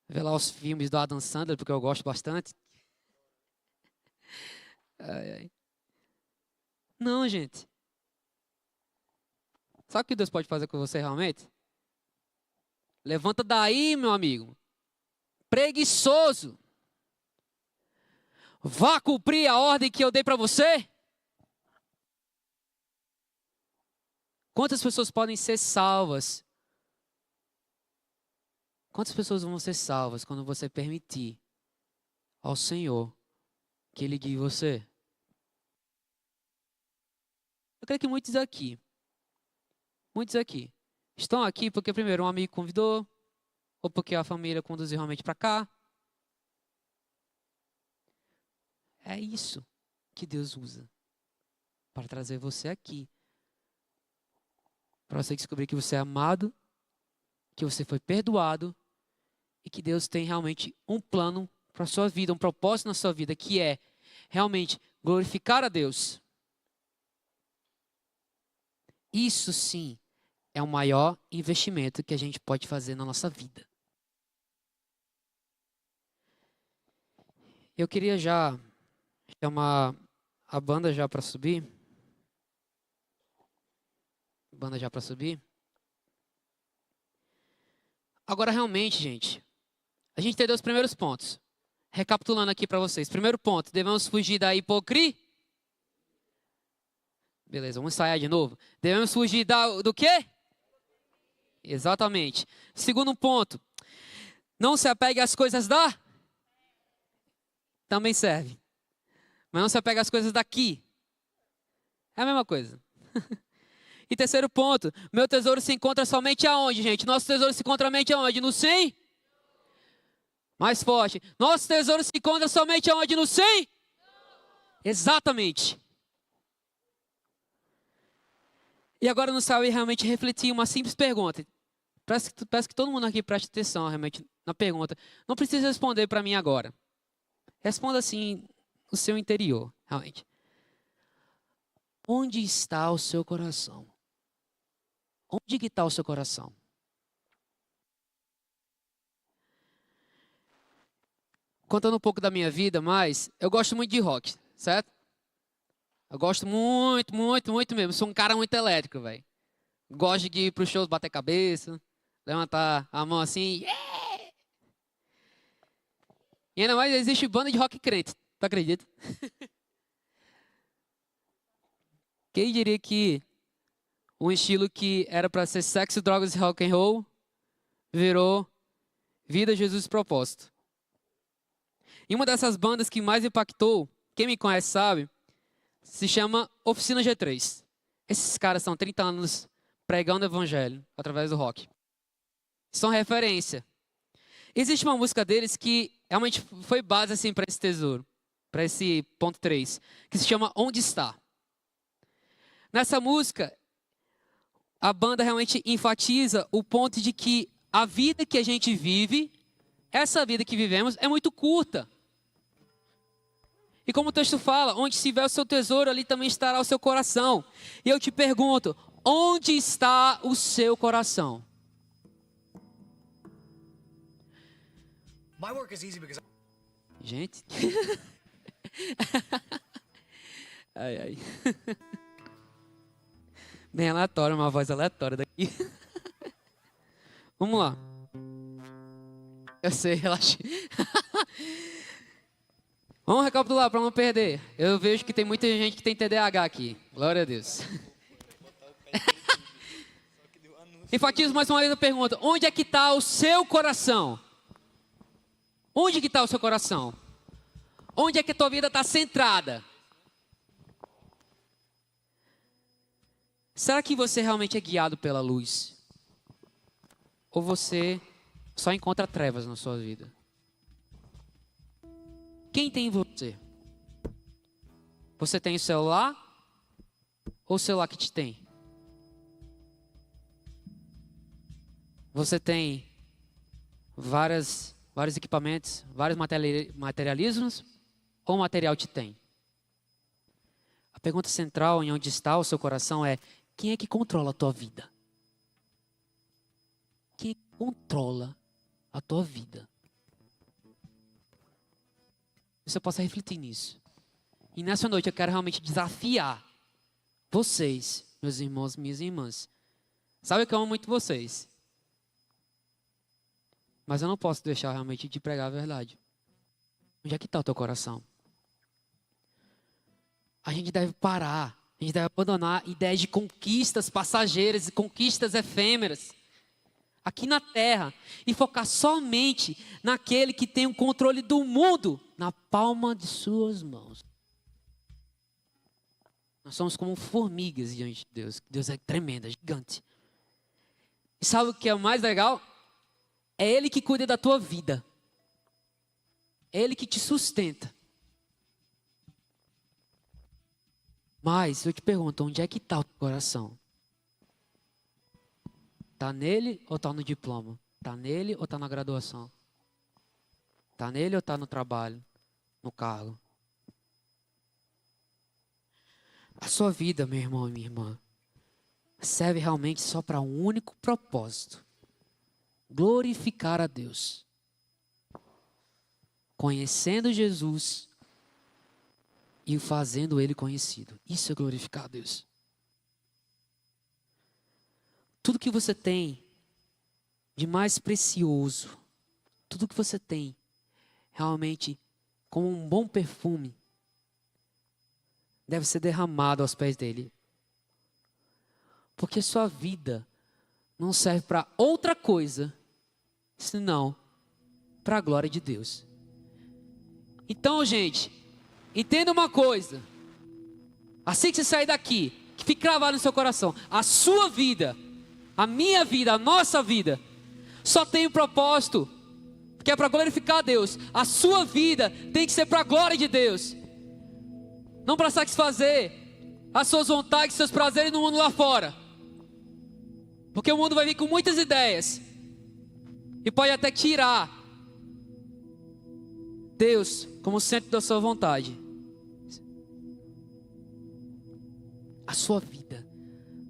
Ver lá os filmes do Adam Sandler, porque eu gosto bastante. Ai, ai. Não, gente. Sabe o que Deus pode fazer com você realmente? Levanta daí, meu amigo. Preguiçoso. Vá cumprir a ordem que eu dei para você. Quantas pessoas podem ser salvas? Quantas pessoas vão ser salvas quando você permitir ao Senhor que Ele guie você? Eu creio que muitos aqui, estão aqui porque primeiro um amigo convidou, ou porque a família conduziu realmente para cá. É isso que Deus usa para trazer você aqui. Para você descobrir que você é amado, que você foi perdoado e que Deus tem realmente um plano para a sua vida, um propósito na sua vida, que é realmente glorificar a Deus. Isso sim é o maior investimento que a gente pode fazer na nossa vida. Eu queria já chamar a banda já para subir. Banda já para subir. Agora realmente, gente, a gente entendeu os primeiros pontos. Recapitulando aqui para vocês. Primeiro ponto, devemos fugir da hipocrisia. Beleza, vamos ensaiar de novo. Devemos fugir do quê? Exatamente. Segundo ponto, não se apegue às coisas da... Também serve. Mas não se apegue às coisas daqui. É a mesma coisa. E terceiro ponto, meu tesouro se encontra somente aonde, gente? Nosso tesouro se encontra somente aonde? No 100? Mais forte. Nosso tesouro se encontra somente aonde? No 100? Exatamente. E agora no céu eu realmente refletir uma simples pergunta. Peço que todo mundo aqui preste atenção realmente na pergunta. Não precisa responder para mim agora. Responda assim no seu interior, realmente. Onde está o seu coração? Onde que está o seu coração? Contando um pouco da minha vida, mas eu gosto muito de rock, certo? Eu gosto muito, muito, muito mesmo. Sou um cara muito elétrico, velho. Gosto de ir para os shows, bater cabeça, levantar a mão assim. Yeah! E ainda mais existe banda de rock crente. Tu acredita? Quem diria que um estilo que era para ser sexo, drogas e rock and roll virou vida, Jesus e propósito. E uma dessas bandas que mais impactou, quem me conhece sabe, se chama Oficina G3. Esses caras são 30 anos pregando o evangelho através do rock. São referência. Existe uma música deles que realmente foi base assim, para esse tesouro, para esse ponto 3, que se chama Onde Está. Nessa música, a banda realmente enfatiza o ponto de que a vida que a gente vive, essa vida que vivemos, é muito curta. E como o texto fala, onde estiver o seu tesouro, ali também estará o seu coração. E eu te pergunto, onde está o seu coração? Gente. Ai, ai. Bem aleatório, uma voz aleatória daqui. Vamos lá. Eu sei, relaxa. Vamos recapitular para não perder. Eu vejo que tem muita gente que tem TDAH aqui. Glória a Deus. Enfatizo mais uma vez a pergunta. Onde é que está o seu coração? Onde que está o seu coração? Onde é que a tua vida está centrada? Será que você realmente é guiado pela luz? Ou você só encontra trevas na sua vida? Quem tem você? Você tem o celular? Ou o celular que te tem? Você tem vários equipamentos, vários materialismos? Ou o material te tem? A pergunta central em onde está o seu coração é: quem é que controla a tua vida? Quem controla a tua vida? Você possa refletir nisso. E nessa noite eu quero realmente desafiar vocês, meus irmãos, minhas irmãs. Sabe que eu amo muito vocês. Mas eu não posso deixar realmente de pregar a verdade. Onde é que está o teu coração? A gente deve parar. A gente deve abandonar ideias de conquistas passageiras e conquistas efêmeras aqui na terra e focar somente naquele que tem o controle do mundo na palma de suas mãos. Nós somos como formigas diante de Deus. Deus é tremendo, é gigante. E sabe o que é o mais legal? É Ele que cuida da tua vida. É Ele que te sustenta. Mas eu te pergunto, onde é que está o teu coração? Está nele ou está no diploma? Está nele ou está na graduação? Está nele ou está no trabalho, no cargo? A sua vida, meu irmão e minha irmã, serve realmente só para um único propósito: glorificar a Deus. Conhecendo Jesus e fazendo Ele conhecido. Isso é glorificar a Deus. Tudo que você tem de mais precioso, tudo que você tem realmente como um bom perfume, deve ser derramado aos pés dele. Porque sua vida não serve para outra coisa, senão para a glória de Deus. Então, gente, entenda uma coisa. Assim que você sair daqui, que fique gravado no seu coração, a sua vida, a minha vida, a nossa vida, só tem um propósito, que é para glorificar a Deus. A sua vida tem que ser para a glória de Deus. Não para satisfazer as suas vontades, seus prazeres no mundo lá fora. Porque o mundo vai vir com muitas ideias. E pode até tirar Deus como centro da sua vontade. A sua vida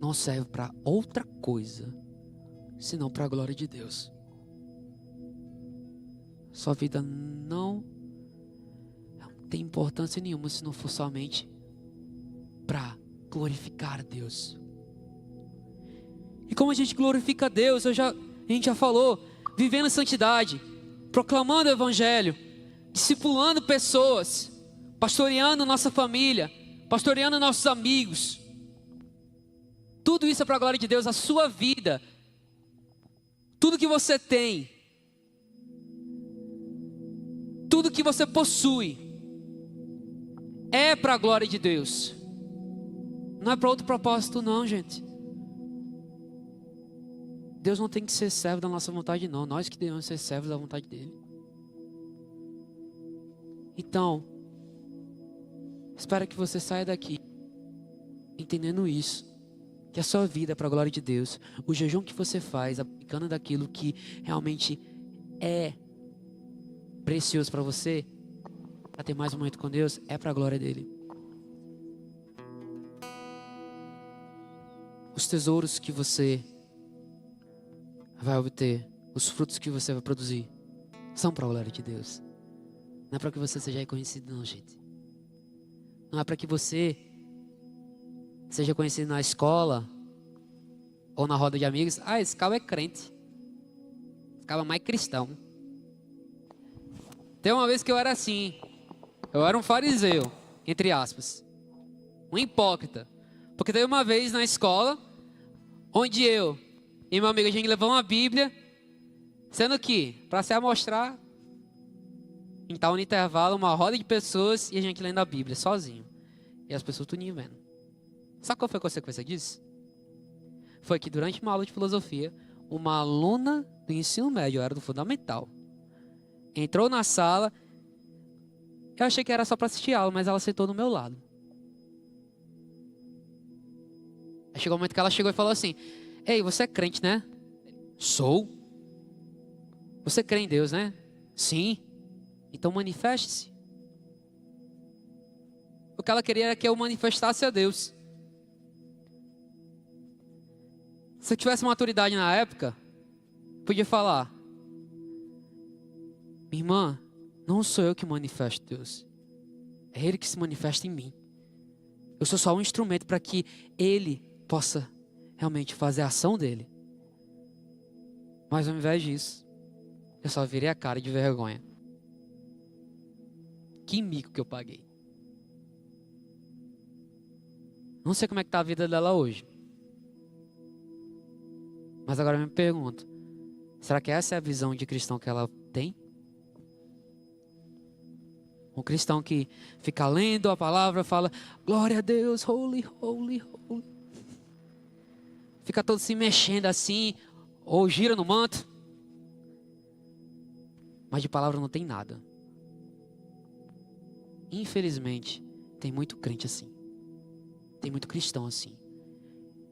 não serve para outra coisa, senão para a glória de Deus. Sua vida não tem importância nenhuma se não for somente para glorificar a Deus. E como a gente glorifica a Deus, a gente já falou, vivendo santidade, proclamando o Evangelho, discipulando pessoas, pastoreando nossa família, pastoreando nossos amigos. Tudo isso é para a glória de Deus. A sua vida, tudo que você tem, tudo que você possui, é para a glória de Deus. Não é para outro propósito não, gente. Deus não tem que ser servo da nossa vontade não. Nós que devemos ser servos da vontade dele. Então, espero que você saia daqui entendendo isso. Que a sua vida é para a glória de Deus. O jejum que você faz, aplicando daquilo que realmente é precioso para você, para ter mais um momento com Deus, é para a glória dele. Os tesouros que você vai obter, os frutos que você vai produzir, são para a glória de Deus. Não é para que você seja reconhecido não, gente. Não é para que você seja conhecido na escola ou na roda de amigos. Ah, esse cara é crente. Esse cara é mais cristão. Tem uma vez que eu era assim. Eu era um fariseu, entre aspas. Um hipócrita. Porque teve uma vez na escola onde eu e meu amigo, a gente levou uma Bíblia, sendo que, para se amostrar, então no intervalo, uma roda de pessoas e a gente lendo a Bíblia sozinho. E as pessoas tudo vendo. Sabe qual foi a consequência disso? Foi que durante uma aula de filosofia, uma aluna do ensino médio, era do fundamental, entrou na sala. Eu achei que era só para assistir a aula, mas ela sentou do meu lado. Aí chegou o momento que ela chegou e falou assim: ei, você é crente, né? Sou. Você crê em Deus, né? Sim. Então manifeste-se. O que ela queria era que eu manifestasse a Deus. Se eu tivesse maturidade na época, podia falar: minha irmã, não sou eu que manifesto Deus. É Ele que se manifesta em mim. Eu sou só um instrumento para que Ele possa realmente fazer a ação dele. Mas ao invés disso, eu só virei a cara de vergonha. Que mico que eu paguei. Não sei como é que está a vida dela hoje. Mas agora eu me pergunto, será que essa é a visão de cristão que ela tem? Um cristão que fica lendo a palavra, fala, glória a Deus, holy, holy, holy. Fica todo se mexendo assim, ou gira no manto. Mas de palavra não tem nada. Infelizmente, tem muito crente assim. Tem muito cristão assim.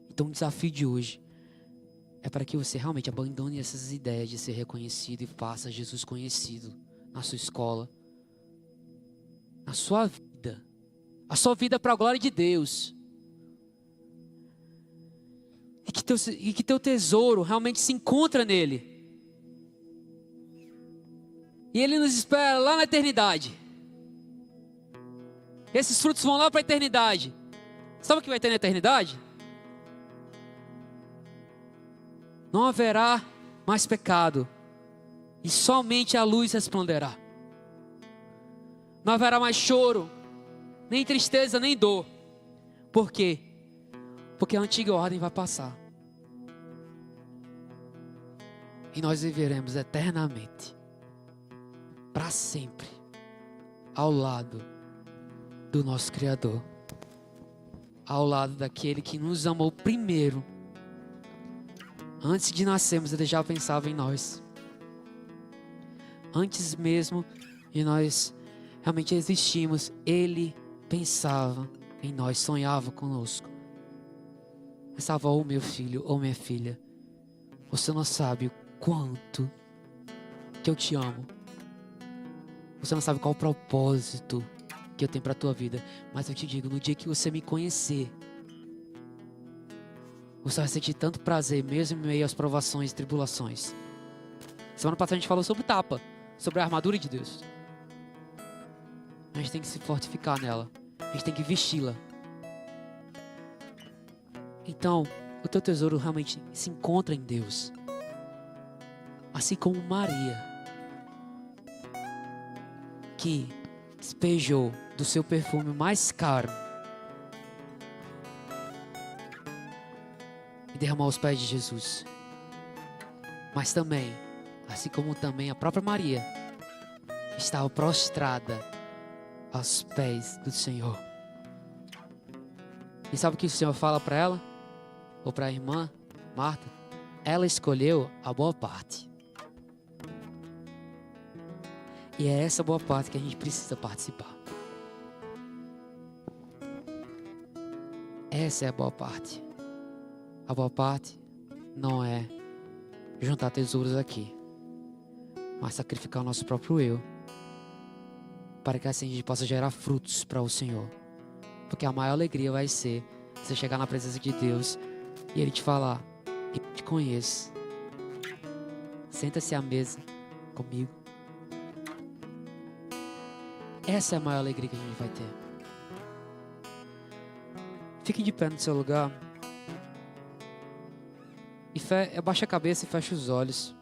Então o desafio de hoje é para que você realmente abandone essas ideias de ser reconhecido e faça Jesus conhecido na sua escola, na sua vida. A sua vida para a glória de Deus. E que teu tesouro realmente se encontra nele. E Ele nos espera lá na eternidade. Esses frutos vão lá para a eternidade. Sabe o que vai ter na eternidade? Não haverá mais pecado. E somente a luz resplanderá. Não haverá mais choro, nem tristeza, nem dor. Por quê? Porque a antiga ordem vai passar. E nós viveremos eternamente, para sempre, ao lado do nosso Criador. Ao lado daquele que nos amou primeiro. Antes de nascermos, Ele já pensava em nós. Antes mesmo de nós realmente existirmos, Ele pensava em nós, sonhava conosco. Pensava, oh meu filho, oh minha filha, você não sabe o quanto que eu te amo. Você não sabe qual o propósito que eu tenho para a tua vida. Mas eu te digo, no dia que você me conhecer, você vai sentir tanto prazer, mesmo em meio às provações e tribulações. Semana passada a gente falou sobre tapa, sobre a armadura de Deus. A gente tem que se fortificar nela. A gente tem que vesti-la. Então, o teu tesouro realmente se encontra em Deus. Assim como Maria, que despejou do seu perfume mais caro e derramou aos pés de Jesus. Mas também, assim como também a própria Maria, estava prostrada aos pés do Senhor. E sabe o que o Senhor fala para ela? Ou para a irmã Marta? Ela escolheu a boa parte. E é essa boa parte que a gente precisa participar. Essa é a boa parte. A boa parte não é juntar tesouros aqui, mas sacrificar o nosso próprio eu, para que assim a gente possa gerar frutos para o Senhor. Porque a maior alegria vai ser você chegar na presença de Deus e Ele te falar, eu te conheço, senta-se à mesa comigo. Essa é a maior alegria que a gente vai ter. Fique de pé no seu lugar. E abaixa a cabeça e fecha os olhos.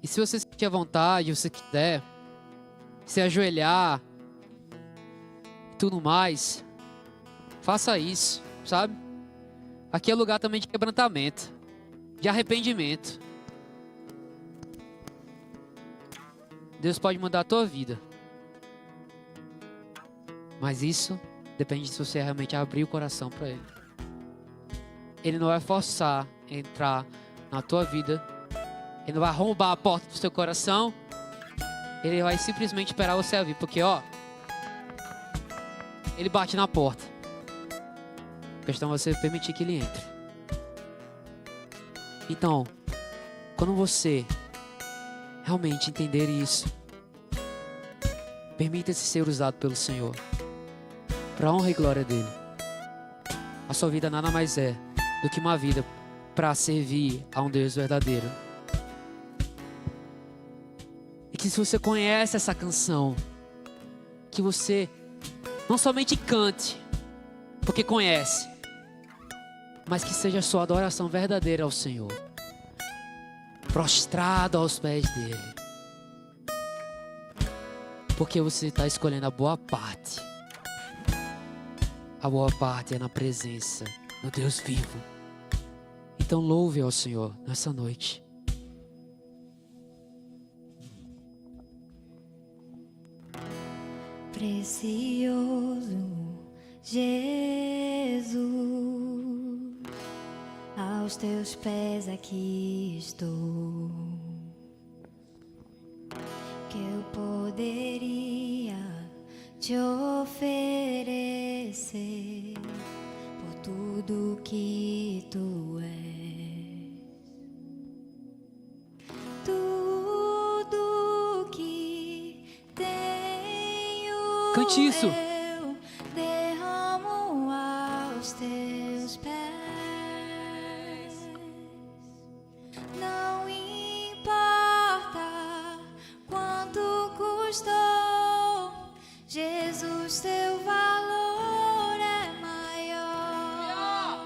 E se você sentir à vontade, se você quiser se ajoelhar e tudo mais, faça isso, sabe? Aqui é lugar também de quebrantamento, de arrependimento. Deus pode mudar a tua vida. Mas isso depende se você realmente abrir o coração para Ele. Ele não vai forçar a entrar na tua vida. Ele não vai arrombar a porta do seu coração. Ele vai simplesmente esperar você abrir. Porque, Ele bate na porta. A questão é você permitir que Ele entre. Então, quando você realmente entender isso, permita-se ser usado pelo Senhor, para a honra e glória dEle. A sua vida nada mais é do que uma vida para servir a um Deus verdadeiro. E que se você conhece essa canção, que você não somente cante, porque conhece, mas que seja a sua adoração verdadeira ao Senhor, prostrado aos pés dEle, porque você está escolhendo a boa parte. A boa parte é na presença do Deus vivo. Então louve ao Senhor nessa noite. precioso Jesus, aos teus pés aqui estou. Que eu poderia te oferecer por tudo que tu és, tudo que tenho. Cante isso. Eu derramo aos teus pés. Não importa quanto custou, Jesus, teu valor é maior.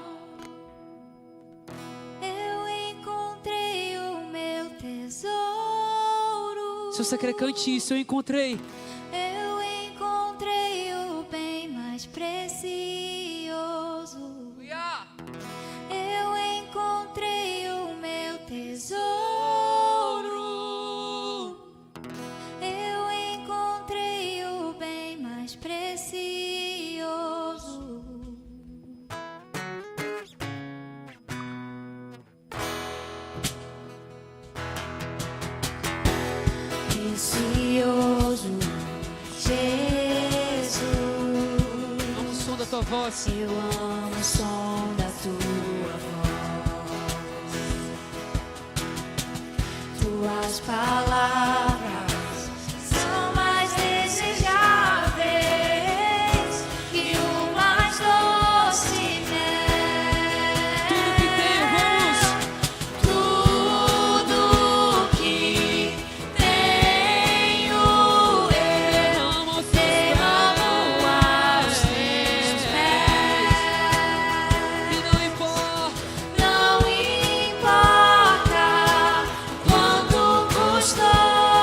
Eu encontrei o meu tesouro. Se você quer, cante isso. Eu encontrei. Eu encontrei o bem mais precioso. Eu encontrei o meu tesouro. Eu encontrei o bem mais precioso. Precioso Jesus, Amo o som da tua voz. eu amo o som da tua voz. Tuas palavras são mais desejáveis que o mais doce mel. Tudo que tenho, vamos. Tudo que tenho eu Derramo aos teus derramo aos teus pés. E não importa. Não importa quanto custou,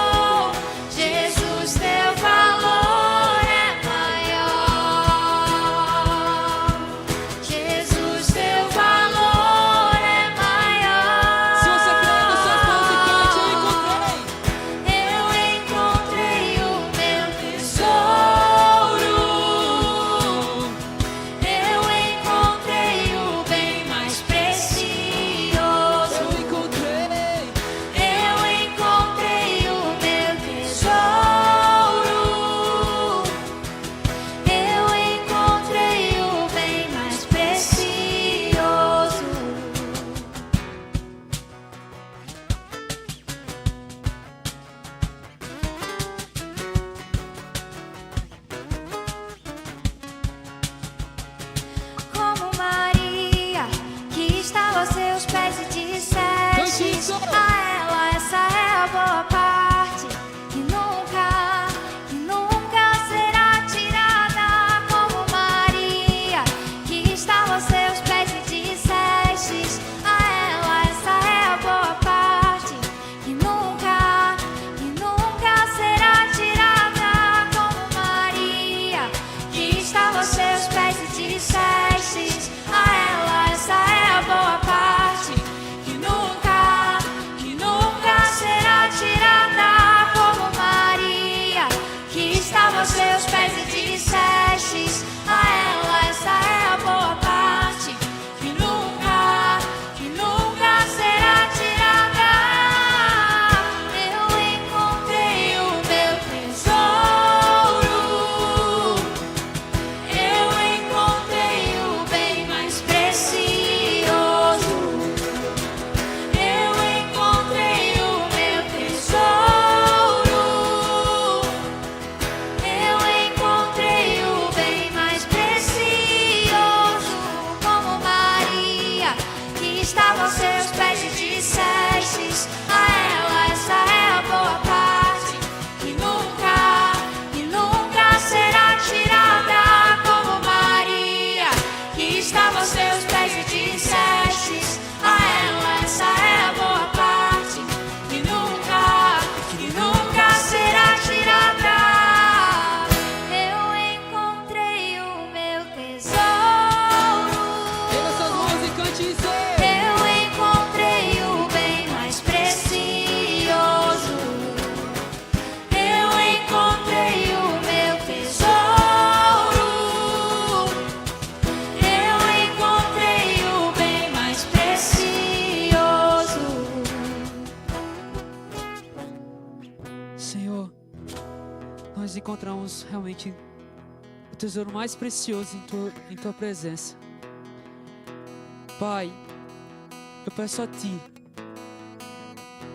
nós encontramos realmente o tesouro mais precioso em tua presença. Pai, eu peço a Ti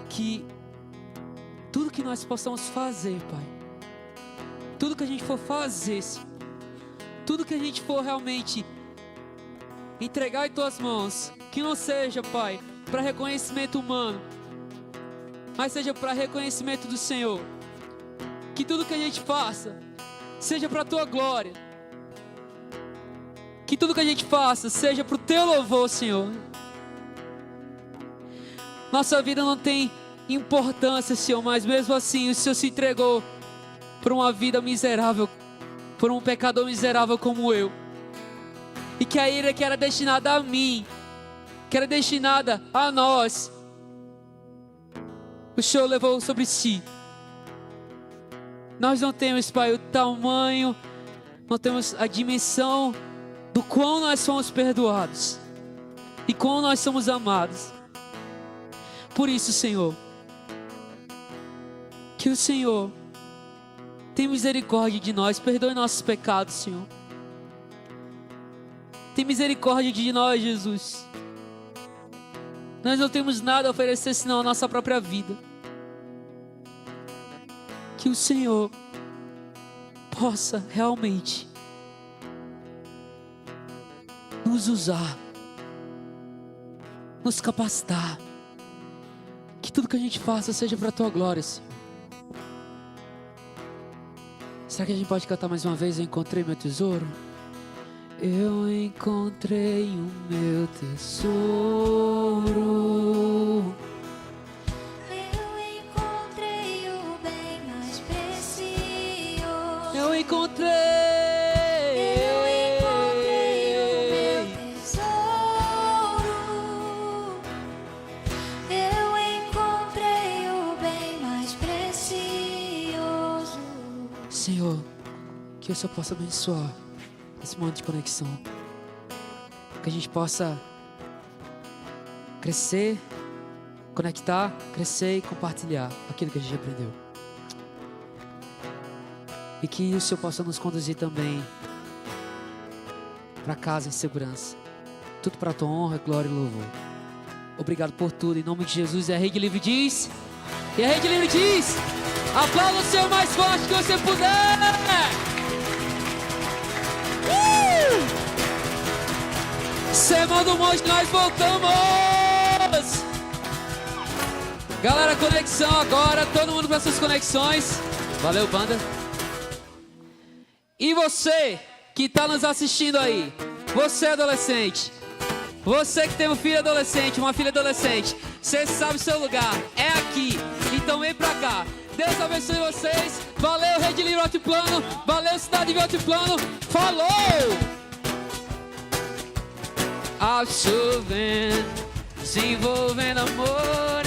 que tudo que nós possamos fazer, Pai, tudo que a gente for fazer, Senhor, tudo que a gente for realmente entregar em Tuas mãos, que não seja, Pai, para reconhecimento humano, mas seja para reconhecimento do Senhor. Que tudo que a gente faça seja para a Tua glória. Que tudo que a gente faça seja para o Teu louvor, Senhor. Nossa vida não tem importância, Senhor, mas mesmo assim o Senhor se entregou por uma vida miserável, por um pecador miserável como eu. E que a ira que era destinada a mim, que era destinada a nós, o Senhor levou sobre si. Nós não temos, Pai, o tamanho, não temos a dimensão do quão nós somos perdoados e quão nós somos amados. Por isso, Senhor, que o Senhor tenha misericórdia de nós, perdoe nossos pecados, Senhor. Tem misericórdia de nós, Jesus. Nós não temos nada a oferecer senão a nossa própria vida. Que o Senhor possa realmente nos usar, nos capacitar. Que tudo que a gente faça seja para a Tua glória, Senhor. Será que a gente pode cantar mais uma vez? Eu encontrei meu tesouro. Eu encontrei o meu tesouro. Eu encontrei o bem mais precioso. Eu encontrei. Eu encontrei o meu tesouro. Eu encontrei o bem mais precioso. Senhor, que o Senhor possa abençoar esse momento de conexão. Que a gente possa crescer, conectar, crescer e compartilhar aquilo que a gente aprendeu. E que o Senhor possa nos conduzir também para casa em segurança. Tudo para a Tua honra, glória e louvor. Obrigado por tudo, em nome de Jesus. E a Rede Livre diz, aplauda o Senhor mais forte que você puder. Sermão do Monte, nós voltamos. Galera, conexão agora, todo mundo para suas conexões. Valeu, banda. E você que está nos assistindo aí, você adolescente, você que tem um filho adolescente, uma filha adolescente, você sabe o seu lugar, é aqui. Então vem pra cá. Deus abençoe vocês. Valeu, Rede Livre Altiplano. Valeu, Cidade de Altiplano. Falou! Absorvendo, desenvolvendo amor